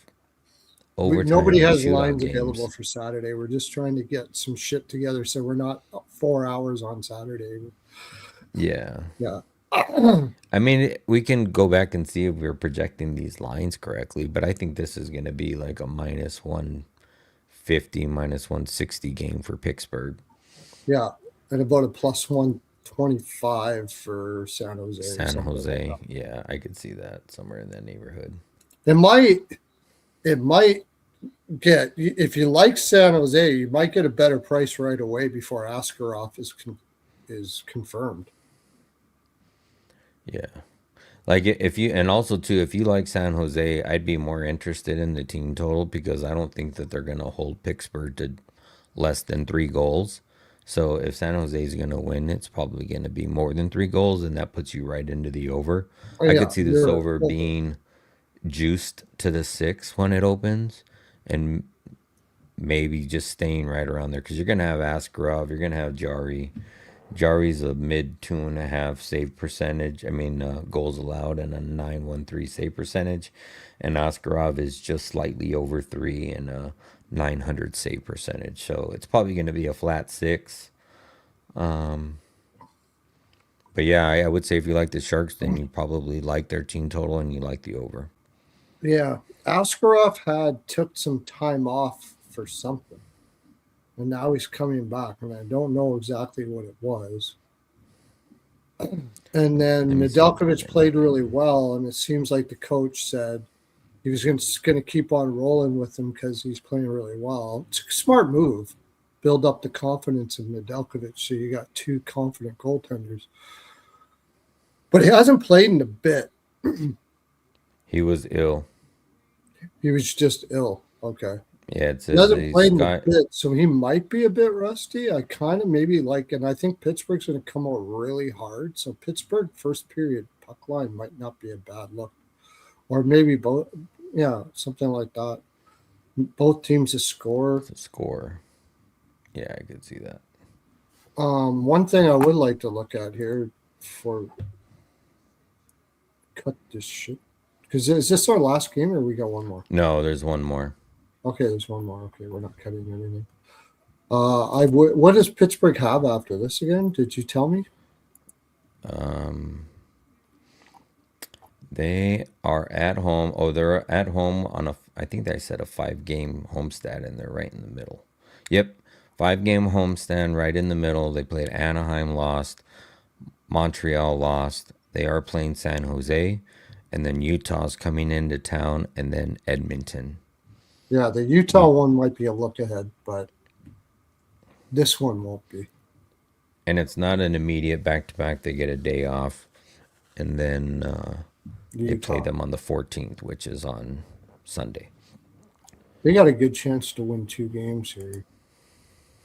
Speaker 2: overtime
Speaker 1: Nobody
Speaker 2: and
Speaker 1: has
Speaker 2: shootout
Speaker 1: lines available
Speaker 2: games.
Speaker 1: for Saturday. We're just trying to get some shit together so we're not 4 hours on Saturday.
Speaker 2: Yeah.
Speaker 1: Yeah.
Speaker 2: I mean, we can go back and see if we're projecting these lines correctly, but I think this is going to be like a minus 150, minus 160 game for Pittsburgh.
Speaker 1: Yeah. And about a plus 125 for San Jose.
Speaker 2: San Jose.
Speaker 1: Like
Speaker 2: Yeah, I could see that somewhere in that neighborhood.
Speaker 1: it might get, if you like San Jose, you might get a better price right away before Askarov is confirmed.
Speaker 2: Yeah. Like if you, and also too, if you like San Jose, I'd be more interested in the team total because I don't think that they're going to hold Pittsburgh to less than 3 goals. So if San Jose is going to win, it's probably going to be more than 3 goals, and that puts you right into the over.
Speaker 1: Oh,
Speaker 2: I
Speaker 1: yeah,
Speaker 2: could see this over being juiced to the 6 when it opens, and maybe just staying right around there because you're going to have Askarov, you're going to have Jari. Jari's a mid 2.5 save percentage. I mean, goals allowed and a 913 save percentage. And Askarov is just slightly over 3 and a 900 save percentage. So it's probably going to be a flat 6. But yeah, I would say if you like the Sharks, then you probably like their team total and you like the over.
Speaker 1: Yeah, Askarov took some time off for something, and now he's coming back, and I don't know exactly what it was. And
Speaker 2: Let
Speaker 1: then
Speaker 2: me see if I
Speaker 1: Nedeljkovic
Speaker 2: can.
Speaker 1: played really well, and it seems like the coach said he was going to keep on rolling with him because he's playing really well. It's a smart move. Build up the confidence of Nedeljkovic, so you got two confident goaltenders. But he hasn't played in a bit.
Speaker 2: He was ill.
Speaker 1: He was just ill. Okay.
Speaker 2: Yeah, it
Speaker 1: He
Speaker 2: says
Speaker 1: hasn't
Speaker 2: he's
Speaker 1: played in a
Speaker 2: got.
Speaker 1: bit, so he might be a bit rusty. I kind of maybe like, and I think Pittsburgh's going to come out really hard. So Pittsburgh first period puck line might not be a bad look, or maybe both. Yeah, something like that. Both teams to score.
Speaker 2: The score. Yeah, I could see that.
Speaker 1: One thing I would like to look at here for cut this shit because is this our last game or we got one more?
Speaker 2: No, there's one more.
Speaker 1: Okay, there's one more. Okay, we're not cutting anything. What does Pittsburgh have after this again? Did you tell me?
Speaker 2: Um, they are at home. Oh, they're at home on a. I think they said a 5-game homestand, and they're right in the middle. Yep, 5-game homestand, right in the middle. They played Anaheim, lost. Montreal lost. They are playing San Jose, and then Utah's coming into town, and then Edmonton.
Speaker 1: Yeah, the Utah one might be a look ahead, but this one won't be.
Speaker 2: And it's not an immediate back-to-back. They get a day off, and then they play
Speaker 1: Utah.
Speaker 2: them on the 14th, which is on Sunday.
Speaker 1: They got a good chance to win 2 games here.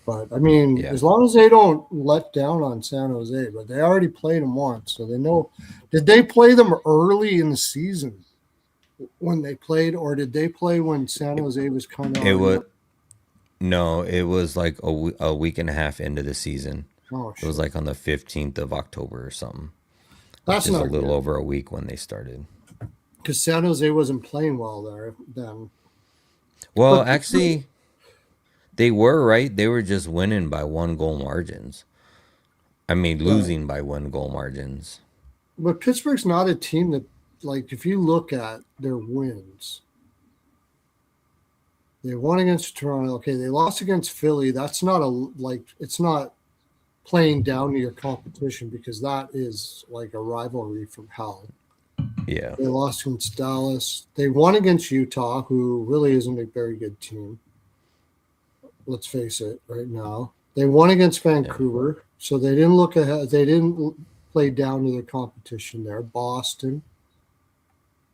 Speaker 1: But I mean,
Speaker 2: Yeah.
Speaker 1: as long as they don't let down on San Jose, but they already played them once, so they know. Did they play them early in the season when they played, or did they play when San Jose was kind of
Speaker 2: It
Speaker 1: already
Speaker 2: was
Speaker 1: up?
Speaker 2: no, it was like a week and a half into the season.
Speaker 1: Oh
Speaker 2: It was
Speaker 1: shit,
Speaker 2: like on the 15th of October or something, which
Speaker 1: that's
Speaker 2: is a
Speaker 1: not
Speaker 2: little
Speaker 1: good
Speaker 2: over a week when they started.
Speaker 1: because San Jose wasn't playing well there then.
Speaker 2: Well,
Speaker 1: But
Speaker 2: actually, they were right. They were just winning by 1 goal margins. I mean,
Speaker 1: right.
Speaker 2: losing by 1 goal margins.
Speaker 1: But Pittsburgh's not a team that, like, if you look at their wins, they won against Toronto. Okay, they lost against Philly. That's not a like. It's not playing down to your competition because that is like a rivalry from hell.
Speaker 2: Yeah.
Speaker 1: They lost against Dallas. They won against Utah, who really isn't a very good team. Let's face it, right now. They won against
Speaker 2: Yeah.
Speaker 1: Vancouver, so they didn't look ahead. They didn't play down to their competition there. Boston.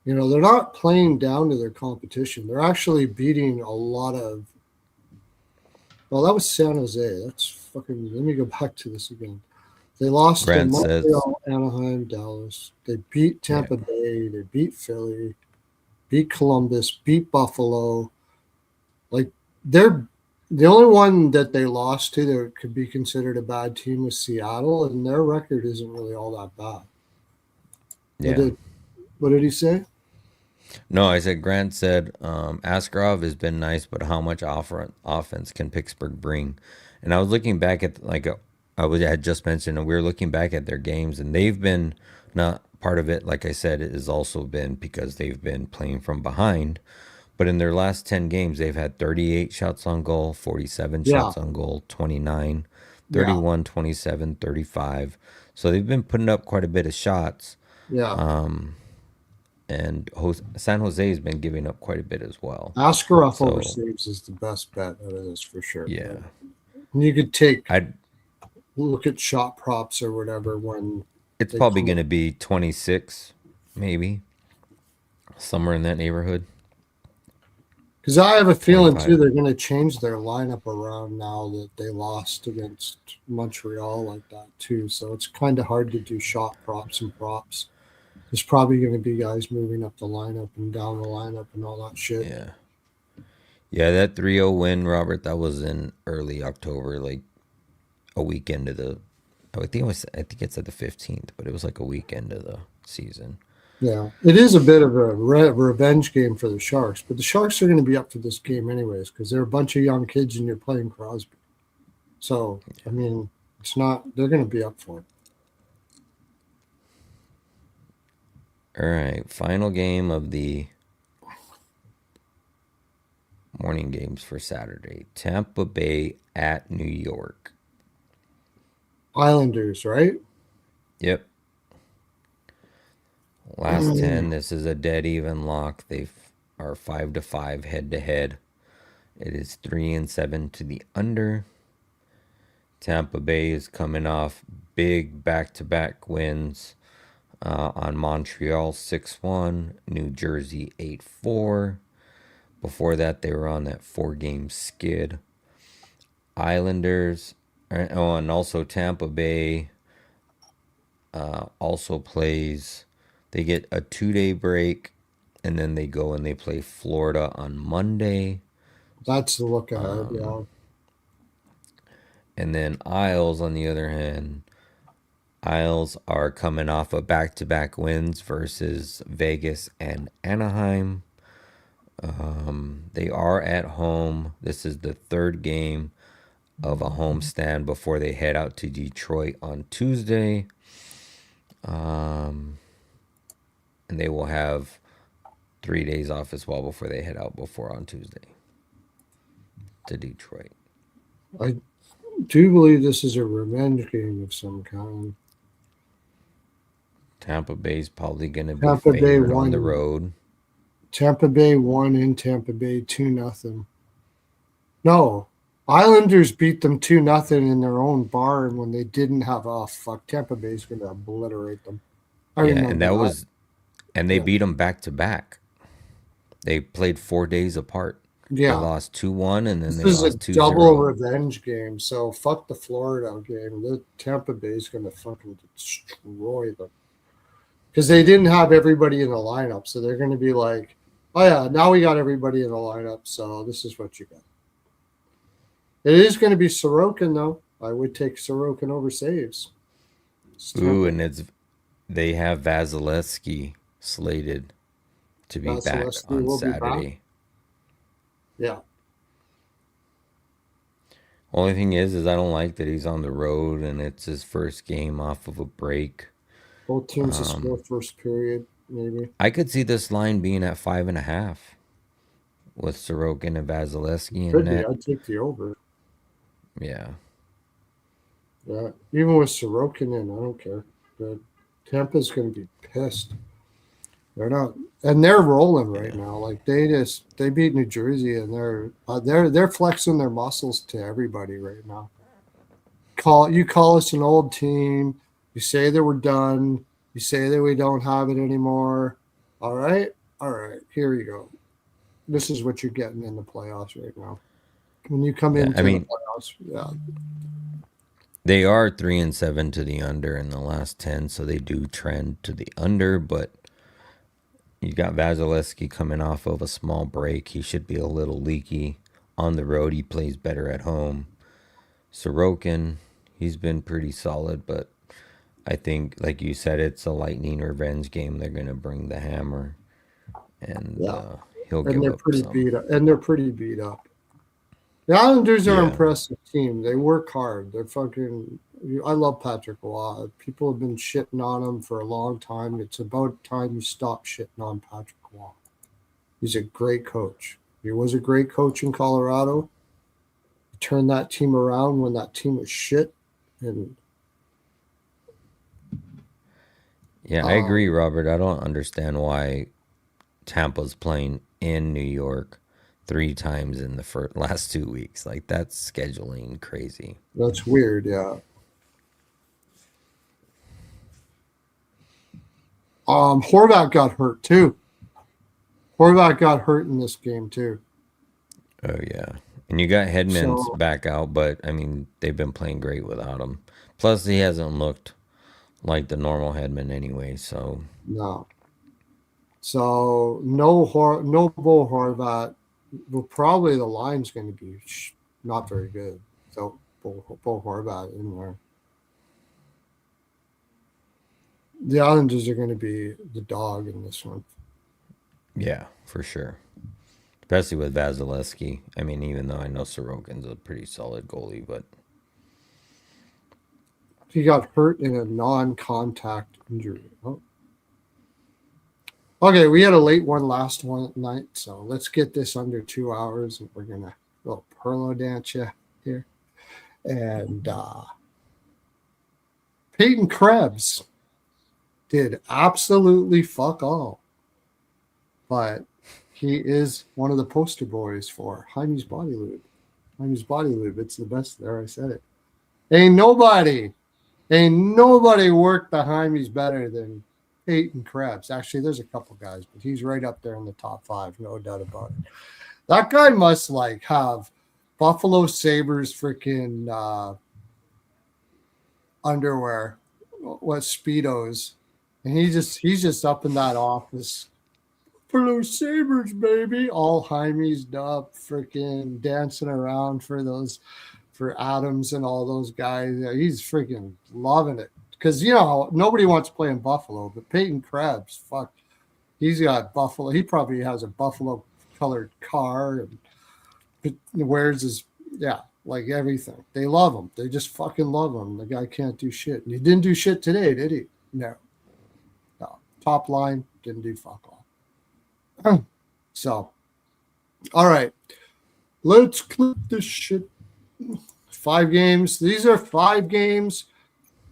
Speaker 1: They're not playing down to their competition. They're actually beating a lot of. Well, that was San Jose. That's fucking. Let me go back to this again. They lost to
Speaker 2: Grant says,
Speaker 1: Montreal, Anaheim, Dallas. They beat
Speaker 2: yeah.
Speaker 1: Tampa Bay. They beat Philly, beat Columbus, beat Buffalo. Like they're the only one that they lost to that could be considered a bad team was Seattle, and their record isn't really all that bad. What
Speaker 2: Yeah.
Speaker 1: did what did he say?
Speaker 2: No, I said Grant said Askarov has been nice, but how much offense can Pittsburgh bring? And I was looking back at I had just mentioned, and we were looking back at their games, and they've been not part of it. Like I said, it has also been because they've been playing from behind. But in their last 10 games, they've had 38 shots on goal, 47
Speaker 1: Yeah,
Speaker 2: shots on goal, 29,
Speaker 1: yeah,
Speaker 2: 31, 27, 35. So they've been putting up quite a bit of shots.
Speaker 1: yeah.
Speaker 2: And San Jose has been giving up quite a bit as well.
Speaker 1: Askarov over
Speaker 2: So
Speaker 1: saves is the best bet out of this for sure.
Speaker 2: yeah,
Speaker 1: And you could
Speaker 2: I
Speaker 1: look at shot props or whatever when
Speaker 2: it's
Speaker 1: they
Speaker 2: probably
Speaker 1: come
Speaker 2: going
Speaker 1: up.
Speaker 2: to be 26, maybe somewhere in that neighborhood.
Speaker 1: Because I have a feeling too
Speaker 2: 25.
Speaker 1: they're going to change their lineup around now that they lost against Montreal like that too. So it's kind of hard to do shot props and props. There's probably going to be guys moving up the lineup and down the lineup and all that shit.
Speaker 2: Yeah, yeah, that 3-0 win, Robert. That was in early October, like a weekend of the. I think it's at the 15th, but it was like a weekend of the season.
Speaker 1: Yeah, it is a bit of a revenge game for the Sharks, but the Sharks are going to be up for this game anyways because they're a bunch of young kids and you're playing Crosby. So I mean, it's not. They're going to be up for it.
Speaker 2: All right, final game of the morning games for Saturday. Tampa Bay at New York.
Speaker 1: Islanders, right?
Speaker 2: Yep. Last 10, this is a dead even lock. They are 5-5 head to head. It is 3-7 to the under. Tampa Bay is coming off big back-to-back wins on Montreal 6-1, New Jersey 8-4. Before that, they were on that 4-game skid. Islanders, oh, and also Tampa Bay also plays. They get a 2-day break, and then they go and they play Florida on Monday.
Speaker 1: That's the look ahead. Yeah.
Speaker 2: And then Isles, on the other hand, Isles are coming off of back-to-back wins versus Vegas and Anaheim. They are at home. This is the third game of a homestand before they head out to Detroit on Tuesday. And they will have 3 days off as well before they head out before on Tuesday to Detroit.
Speaker 1: I do believe this is a revenge game of some kind.
Speaker 2: Tampa Bay's probably going to be
Speaker 1: Tampa Bay
Speaker 2: favored on
Speaker 1: won.
Speaker 2: the road.
Speaker 1: Tampa Bay won in Tampa Bay 2-0. No, Islanders beat them 2-0 in their own barn when they didn't have. Oh fuck! Tampa Bay's going to obliterate them. I
Speaker 2: Yeah,
Speaker 1: remember
Speaker 2: and that
Speaker 1: that.
Speaker 2: was, and they
Speaker 1: Yeah.
Speaker 2: beat them back to back. They played 4 days apart. They
Speaker 1: Yeah,
Speaker 2: lost 2-1, and then
Speaker 1: this
Speaker 2: they
Speaker 1: is a
Speaker 2: lost 2-0.
Speaker 1: double revenge game. So fuck the Florida game. The Tampa Bay's going to fucking destroy them because they didn't have everybody in the lineup. So they're going to be like, oh yeah, now we got everybody in the lineup. So this is what you got. It is going to be Sorokin though. I would take Sorokin over saves.
Speaker 2: Ooh, and they have Vasilevsky slated to be back
Speaker 1: Vasilevsky
Speaker 2: on
Speaker 1: will be back.
Speaker 2: Saturday.
Speaker 1: Yeah.
Speaker 2: Only thing is I don't like that he's on the road and it's his first game off of a break.
Speaker 1: Both teams to score first period, maybe.
Speaker 2: I could see this line being at 5.5 with Sorokin and Vasilevsky in
Speaker 1: Could be.
Speaker 2: net.
Speaker 1: I'd take the over.
Speaker 2: Yeah.
Speaker 1: Yeah. Even with Sorokin in, I don't care. But Tampa's going to be pissed. They're not, and they're rolling right now. Like they beat New Jersey, and they're flexing their muscles to everybody right now. You call us an old team. You say that we're done. You say that we don't have it anymore. All right. Here you go. This is what you're getting in the playoffs right now. When you come into the playoffs, yeah.
Speaker 2: They are 3-7 to the under in the last 10, so they do trend to the under, but you got Vasilevsky coming off of a small break. He should be a little leaky. On the road, he plays better at home. Sorokin, he's been pretty solid, but I think, like you said, it's a Lightning revenge game. They're going to bring the hammer, and he'll give
Speaker 1: they're
Speaker 2: up
Speaker 1: pretty
Speaker 2: some.
Speaker 1: beat up. And they're pretty beat up. The Islanders are an impressive team. They work hard. They're fucking. I love Patrick Roy. People have been shitting on him for a long time. It's about time you stop shitting on Patrick Roy. He's a great coach. He was a great coach in Colorado. He turned that team around when that team was shit. And
Speaker 2: yeah, I agree, Robert. I don't understand why Tampa's playing in New York 3 times in the last 2 weeks. Like, that's scheduling crazy.
Speaker 1: That's weird, yeah. Horvat got hurt too. Horvat got hurt in this game too.
Speaker 2: Oh yeah, and you got Hedman's back out, but I mean they've been playing great without him. Plus, he hasn't looked like the normal Hedman anyway. So
Speaker 1: no. So no Bo Horvat. Well, probably the line's going to be not very good. So Bo Horvat in there. The Islanders are going to be the dog in this one.
Speaker 2: Yeah, for sure. Especially with Vasilevsky. I mean, even though I know Sorokin's a pretty solid goalie, but
Speaker 1: he got hurt in a non-contact injury. Oh. Okay, we had a late one last one night, so let's get this under 2 hours. And we're gonna go Pearlo dance you here, and Peyton Krebs did absolutely fuck all, but he is one of the poster boys for Hymes Body Lube. Hymes Body Lube, it's the best there. I said it. Ain't nobody worked the Hymes better than Peyton Krebs. Actually, there's a couple guys, but he's right up there in the top 5, no doubt about it. That guy must like have Buffalo Sabres freaking underwear, what Speedos, and he's just up in that office. Buffalo Sabres, baby, all Hymies up, freaking dancing around for Adams and all those guys. Yeah, he's freaking loving it because nobody wants to play in Buffalo, but Peyton Krebs, fuck, he's got Buffalo. He probably has a Buffalo colored car and wears his like everything. They love him. They just fucking love him. The guy can't do shit. And he didn't do shit today, did he? No. Top line didn't do fuck all. So, all right, let's clip this shit. 5 games. These are 5 games.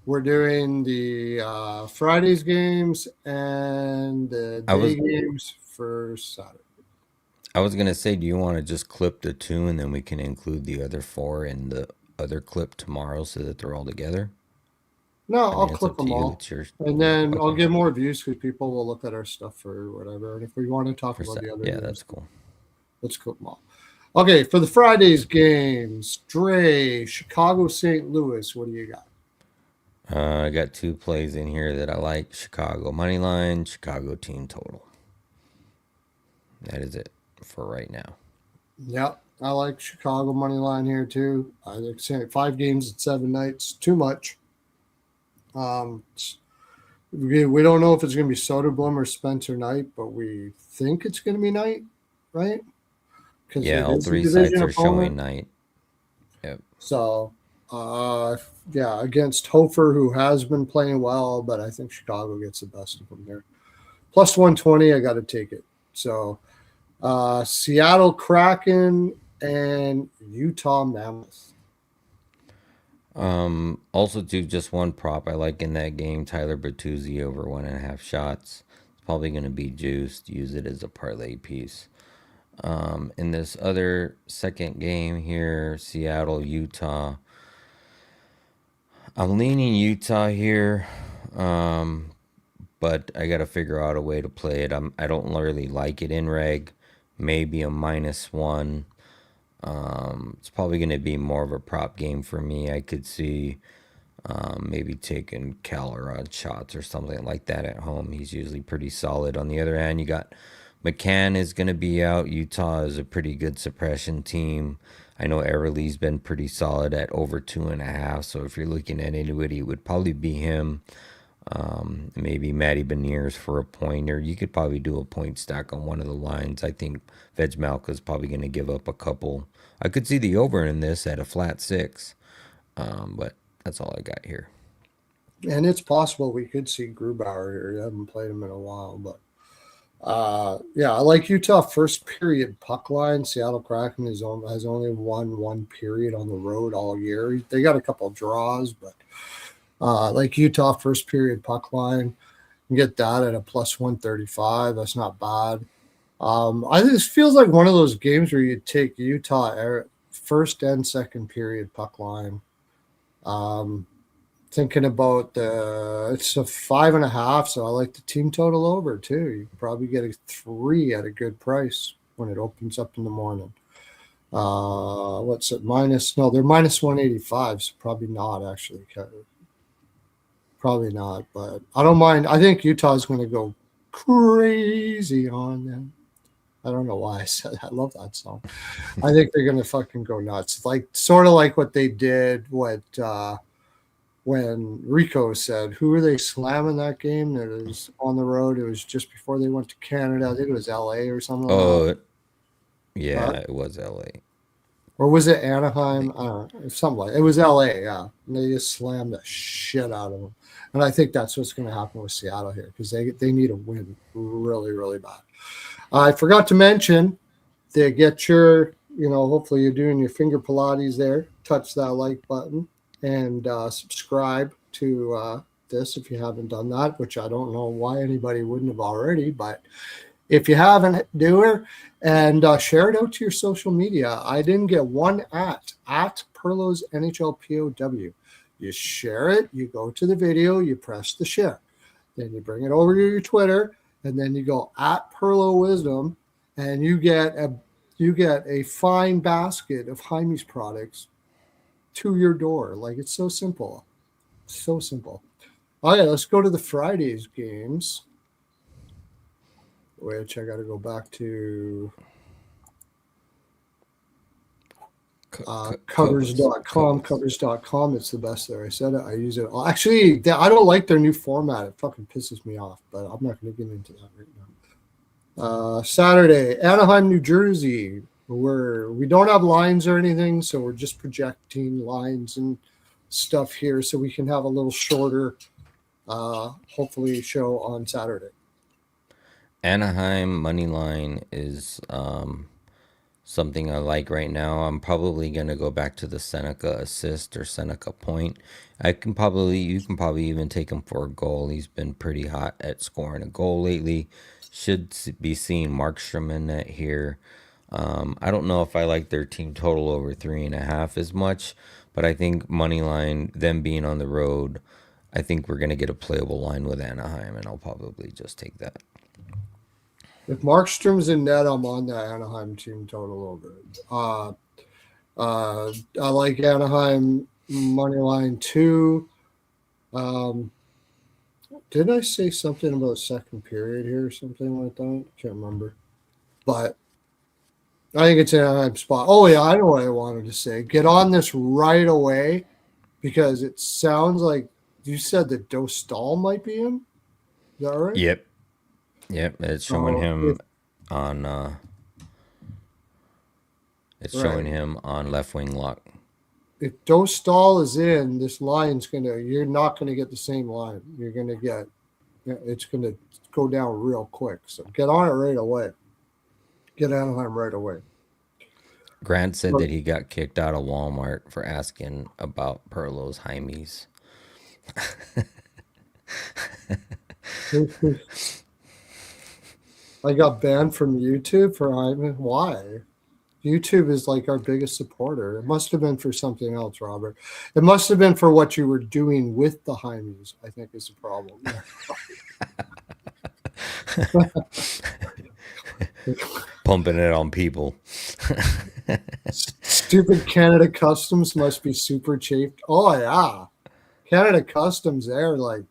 Speaker 1: We're doing the Friday's games and the day games for Saturday.
Speaker 2: I was gonna say, do you want to just clip the 2 and then we can include the other 4 in the other clip tomorrow so that they're all together?
Speaker 1: No, I'll clip them all.
Speaker 2: It's yours.
Speaker 1: And then I'll get more views because people will look at our stuff or whatever. And if we want to talk about the other games,
Speaker 2: that's cool.
Speaker 1: Let's clip them all. Okay, for the Friday's games, Dre, Chicago, St. Louis. What do you got?
Speaker 2: I got 2 plays in here that I like. Chicago money line, Chicago team total. That is it for right now.
Speaker 1: Yep, I like Chicago money line here too. I like saying 5 games at 7 nights. Too much. We don't know if it's going to be Soderblom or Spencer Knight, but we think it's going to be Knight, right?
Speaker 2: Yeah, all 3 sites are showing Knight. Yep.
Speaker 1: So, against Hofer, who has been playing well, but I think Chicago gets the best of them there. Plus 120, I got to take it. So, Seattle Kraken and Utah Mammoth.
Speaker 2: Also, too, just one prop I like in that game, Tyler Bertuzzi over 1.5 shots. It's probably going to be juiced. Use it as a parlay piece. In this other second game here, Seattle, Utah, I'm leaning Utah here, but I got to figure out a way to play it. I don't really like it in reg. Maybe a -1. It's probably going to be more of a prop game for me. I could see maybe taking Calorod shots or something like that at home. He's usually pretty solid. On the other hand, you got McCann is going to be out. Utah is a pretty good suppression team. I know Everly's been pretty solid at over 2.5. So if you're looking at anybody, it would probably be him. Maybe Matty Beniers for a point, or you could probably do a point stack on one of the lines. I think Vejmelka is probably going to give up a couple. I could see the over in this at a flat 6, but that's all I got here.
Speaker 1: And it's possible we could see Grubauer here. I haven't played him in a while, but I like Utah first period puck line. Seattle Kraken has only won 1 period on the road all year. They got a couple of draws, but like Utah first period puck line, you get that at a plus 135. That's not bad. This feels like one of those games where you take Utah first and second period puck line. Thinking about it's a 5.5, so I like the team total over too. You can probably get a 3 at a good price when it opens up in the morning. What's it minus? No, they're minus 185, so probably not actually. Probably not, but I don't mind. I think Utah's going to go crazy on them. I don't know why I said that. I love that song. I think they're going to fucking go nuts. Like sort of like what they did when Rico said, who were they slamming that game that was on the road? It was just before they went to Canada. I think it was LA or something.
Speaker 2: Oh, yeah, it was LA.
Speaker 1: Or was it Anaheim? I don't know, something like it was LA, yeah. And they just slammed the shit out of them. And I think that's what's going to happen with Seattle here because they need a win really, really bad. I forgot to mention to get your, hopefully you're doing your finger Pilates there. Touch that like button and subscribe to this if you haven't done that, which I don't know why anybody wouldn't have already, but if you haven't, do it and share it out to your social media. I didn't get one at Pearlo's NHL POW. You share it, you go to the video, you press the share. Then you bring it over to your Twitter, and then you go at Pearlo Wisdom, and you get a fine basket of Hymes products to your door. Like, it's so simple. So simple. All right, let's go to the Fridays games, which I got to go back to covers.com. It's the best there. I said it. I use it. Actually, I don't like their new format. It fucking pisses me off, but I'm not going to get into that right now. Saturday, Anaheim, New Jersey. We don't have lines or anything, so we're just projecting lines and stuff here so we can have a little shorter, hopefully, show on Saturday.
Speaker 2: Anaheim money line is something I like right now. I'm probably gonna go back to the Seneca assist or Seneca point. You can probably even take him for a goal. He's been pretty hot at scoring a goal lately. Should be seeing Markstrom in that here. I don't know if I like their team total over 3.5 as much, but I think money line, them being on the road, I think we're gonna get a playable line with Anaheim, and I'll probably just take that.
Speaker 1: If Markstrom's in net, I'm on that Anaheim team total over. I like Anaheim money line too. Did I say something about second period here or something like that? I can't remember. But I think it's an Anaheim spot. Oh, yeah, I know what I wanted to say. Get on this right away because it sounds like you said that Dostal might be in. Is that right?
Speaker 2: Yep. It's showing him on. It's showing him on left wing lock.
Speaker 1: If Dostal is in, this line's you're not gonna get the same line. You're gonna get, it's gonna go down real quick. So get on it right away. Get Anaheim right away.
Speaker 2: Grant said that he got kicked out of Walmart for asking about Pearlo's Hymes.
Speaker 1: I got banned from YouTube for Hyman. Why? YouTube is like our biggest supporter. It must have been for something else, Robert. It must have been for what you were doing with the Hymes, I think is the problem.
Speaker 2: Pumping it on people.
Speaker 1: Stupid Canada Customs must be super chafed. Oh, yeah. Canada Customs there, like,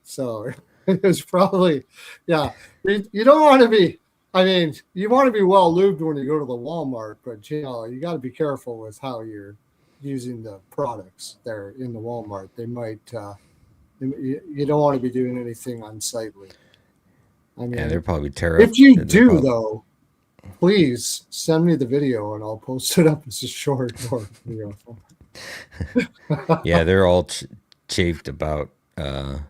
Speaker 1: so it was probably, you don't want to be, you want to be well lubed when you go to the Walmart, but you got to be careful with how you're using the products there in the Walmart. They might, you don't want to be doing anything unsightly.
Speaker 2: They're probably terrible.
Speaker 1: If you do, though, please send me the video and I'll post it up as a short video.
Speaker 2: Yeah, they're all chafed about the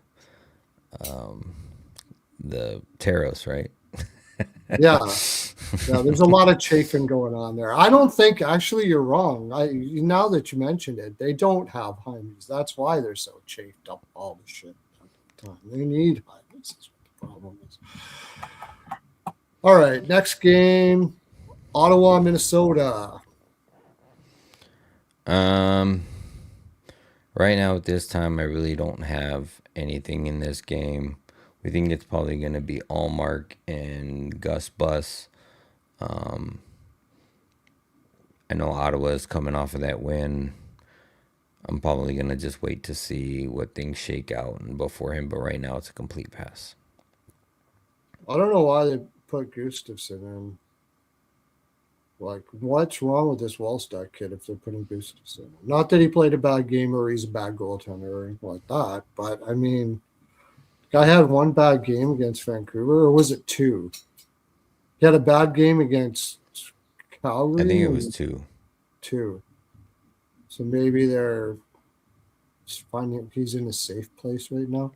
Speaker 2: Taros, right?
Speaker 1: Yeah, there's a lot of chafing going on there. I don't think, actually, you're wrong. Now that you mentioned it, they don't have Hymes. That's why they're so chafed up all the shit at the time. They need Hymes. That's what the problem is. All right, next game, Ottawa, Minnesota.
Speaker 2: Right now at this time, I really don't have anything in this game. We think it's probably going to be Allmark and Gus Bus. I know Ottawa is coming off of that win. I'm probably going to just wait to see what things shake out and before him, but right now it's a complete pass.
Speaker 1: I don't know why they put Gustafsson in. Like, what's wrong with this Wallstack kid if they're putting Gustafsson in? Not that he played a bad game or he's a bad goaltender or anything like that, but guy had one bad game against Vancouver, or was it two? He had a bad game against
Speaker 2: I think
Speaker 1: Calgary
Speaker 2: it was
Speaker 1: and
Speaker 2: 2.
Speaker 1: 2. So maybe they're just finding he's in a safe place right now.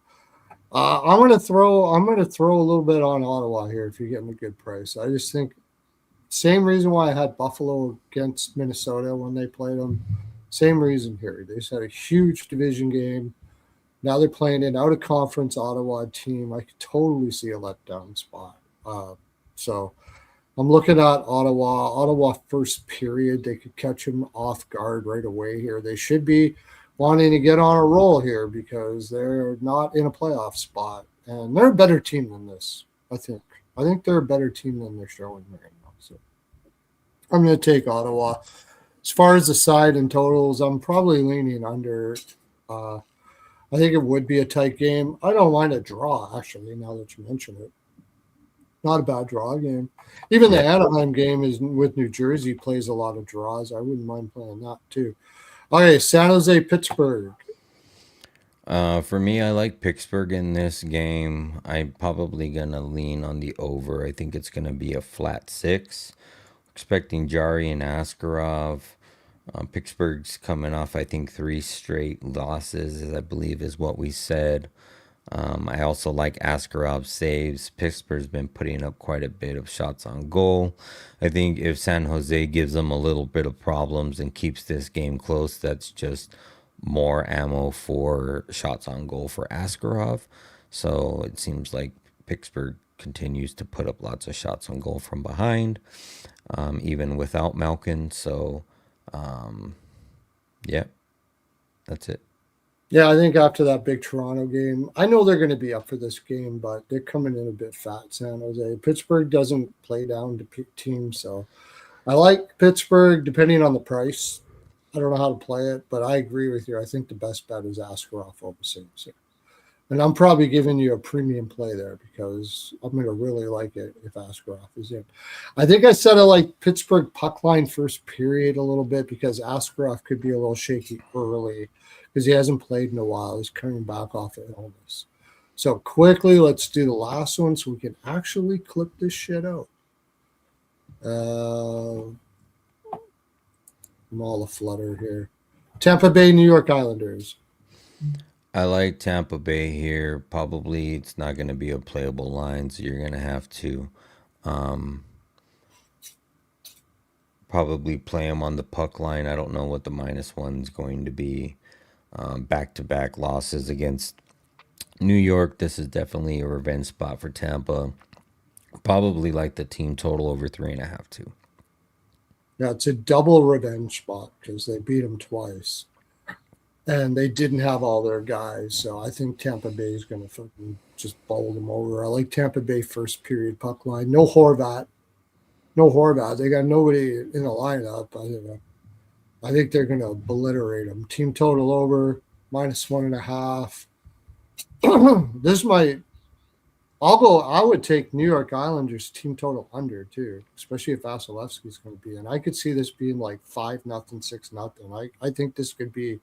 Speaker 1: I'm gonna throw a little bit on Ottawa here if you're getting a good price. I just think same reason why I had Buffalo against Minnesota when they played them. Same reason here. They just had a huge division game. Now they're playing an out of conference Ottawa team. I could totally see a letdown spot. So I'm looking at Ottawa. Ottawa first period, they could catch them off guard right away here. They should be wanting to get on a roll here because they're not in a playoff spot, and they're a better team than this. I think. I think they're a better team than they're showing right now. So I'm going to take Ottawa. As far as the side and totals, I'm probably leaning under. Uh, I think it would be a tight game. I don't mind a draw, actually, now that you mention it. Not a bad draw game. Even the
Speaker 2: Yeah.
Speaker 1: Anaheim game is with New Jersey plays a lot of draws. I wouldn't mind playing that too. Okay, San Jose, Pittsburgh.
Speaker 2: For me, I like Pittsburgh in this game. I'm probably gonna lean on the over. I think it's gonna be a flat 6. Expecting Jari and Askarov. Pittsburgh's coming off, I think, 3 straight losses, as I believe is what we said. I also like Askarov's saves. Pittsburgh's been putting up quite a bit of shots on goal. I think if San Jose gives them a little bit of problems and keeps this game close, that's just more ammo for shots on goal for Askarov. So it seems like Pittsburgh continues to put up lots of shots on goal from behind, even without Malkin. So, yeah, that's it.
Speaker 1: Yeah, I think after that big Toronto game, I know they're going to be up for this game, but they're coming in a bit fat, San Jose. Pittsburgh doesn't play down to teams, so I like Pittsburgh depending on the price. I don't know how to play it, but I agree with you. I think the best bet is Askarov over Saints. And I'm probably giving you a premium play there because I'm going to really like it if Askarov is in. I think I said I like Pittsburgh puck line first period a little bit because Askarov could be a little shaky early because he hasn't played in a while. He's coming back off of illness. So quickly, let's do the last one so we can actually clip this shit out. I'm all a flutter here. Tampa Bay, New York Islanders.
Speaker 2: I like Tampa Bay here. Probably it's not going to be a playable line, so you're going to have to probably play them on the puck line. I don't know what the -1's going to be. Back-to-back losses against New York. This is definitely a revenge spot for Tampa. Probably like the team total over 3.5 too.
Speaker 1: Yeah, it's a double revenge spot because they beat them twice. And they didn't have all their guys. So I think Tampa Bay is going to fucking just bowl them over. I like Tampa Bay first period puck line. No Horvat. No Horvat. They got nobody in the lineup. I think they're going to obliterate them. Team total over, -1.5. This might. I would take New York Islanders team total under too, especially if Vasilevsky's going to be in. I could see this being like 5-0, 6-0. I think this could be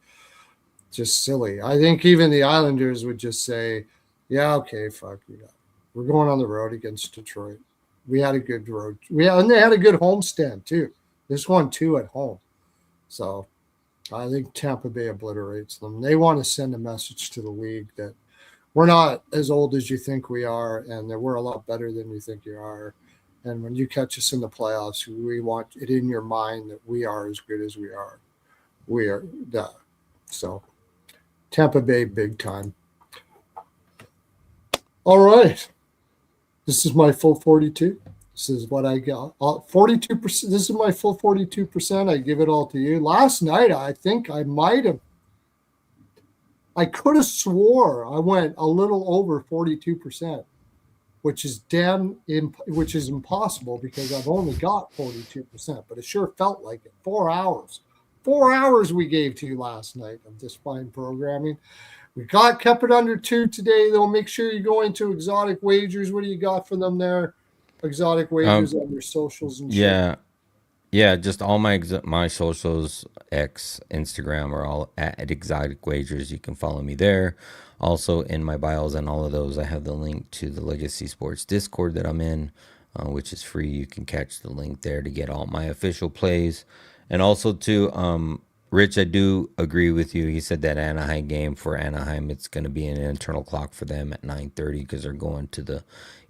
Speaker 1: just silly. I think even the Islanders would just say, yeah, okay, fuck you. We're going on the road against Detroit. We had a good road. And they had a good homestand too. This one too at home. So I think Tampa Bay obliterates them. They want to send a message to the league that we're not as old as you think we are, and that we're a lot better than you think you are. And when you catch us in the playoffs, we want it in your mind that we are as good as we are. We are that. So Tampa Bay, big time. All right. This is my full 42. This is what I got. 42%. This is my full 42%. I give it all to you. Last night, I think I could have swore I went a little over 42%, which is impossible because I've only got 42%, but it sure felt like it. 4 hours. 4 hours we gave to you last night of this fine programming. We kept it under 2 today, though. Make sure you go into exotic wagers. What do you got for them there? Exotic wagers on your socials and
Speaker 2: shit. Yeah, just all my socials, X, Instagram are all at Exotic Wagers. You can follow me there. Also in my bios and all of those, I have the link to the Legacy Sports Discord that I'm in. which is free. You can catch the link there to get all my official plays. And also, too, Rich, I do agree with you. He said that Anaheim game for Anaheim, it's going to be an internal clock for them at 9:30 because they're going to the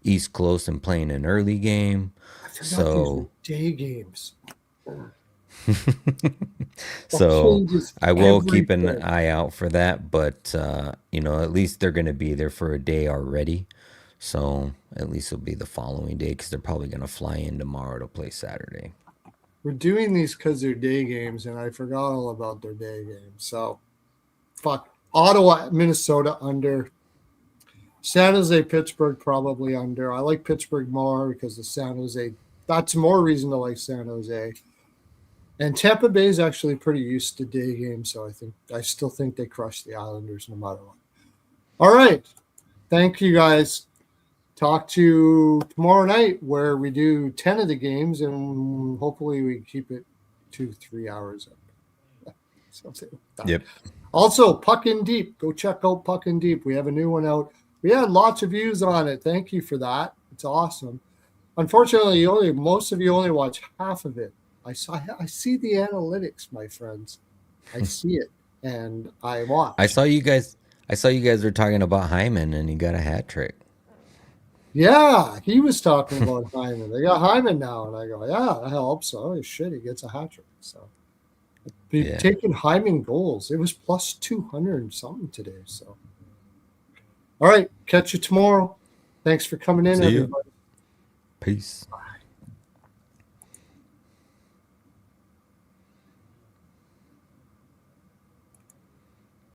Speaker 2: East Coast and playing an early game.
Speaker 1: I forgot these were
Speaker 2: So,
Speaker 1: day games. That
Speaker 2: so
Speaker 1: changes
Speaker 2: I will keep an
Speaker 1: everything.
Speaker 2: eye out for that. But at least they're going to be there for a day already. So at least it'll be the following day because they're probably going to fly in tomorrow to play Saturday.
Speaker 1: We're doing these because they're day games, and I forgot all about their day games. So, fuck. Ottawa, Minnesota under. San Jose, Pittsburgh probably under. I like Pittsburgh more because of San Jose. That's more reason to like San Jose. And Tampa Bay is actually pretty used to day games, so I still think they crush the Islanders no matter what. All right. Thank you guys. Talk to you tomorrow night where we do 10 of the games and hopefully we keep it 2-3 hours up. Something like that.
Speaker 2: Yep.
Speaker 1: Also, Puck in Deep. Go check out Puck in Deep. We have a new one out. We had lots of views on it. Thank you for that. It's awesome. Unfortunately, most of you only watch half of it. I see the analytics, my friends. I see it, and I watch.
Speaker 2: I saw you guys were talking about Hyman, and he got a hat trick.
Speaker 1: Yeah, he was talking about Hyman. They got Hyman now, and I go, yeah, that helps. Oh shit, he gets a hat trick. So, taking Hyman goals, it was plus 200 and something today. So, all right, catch you tomorrow. Thanks for coming in,
Speaker 2: See you.
Speaker 1: everybody.
Speaker 2: Peace.
Speaker 1: Bye.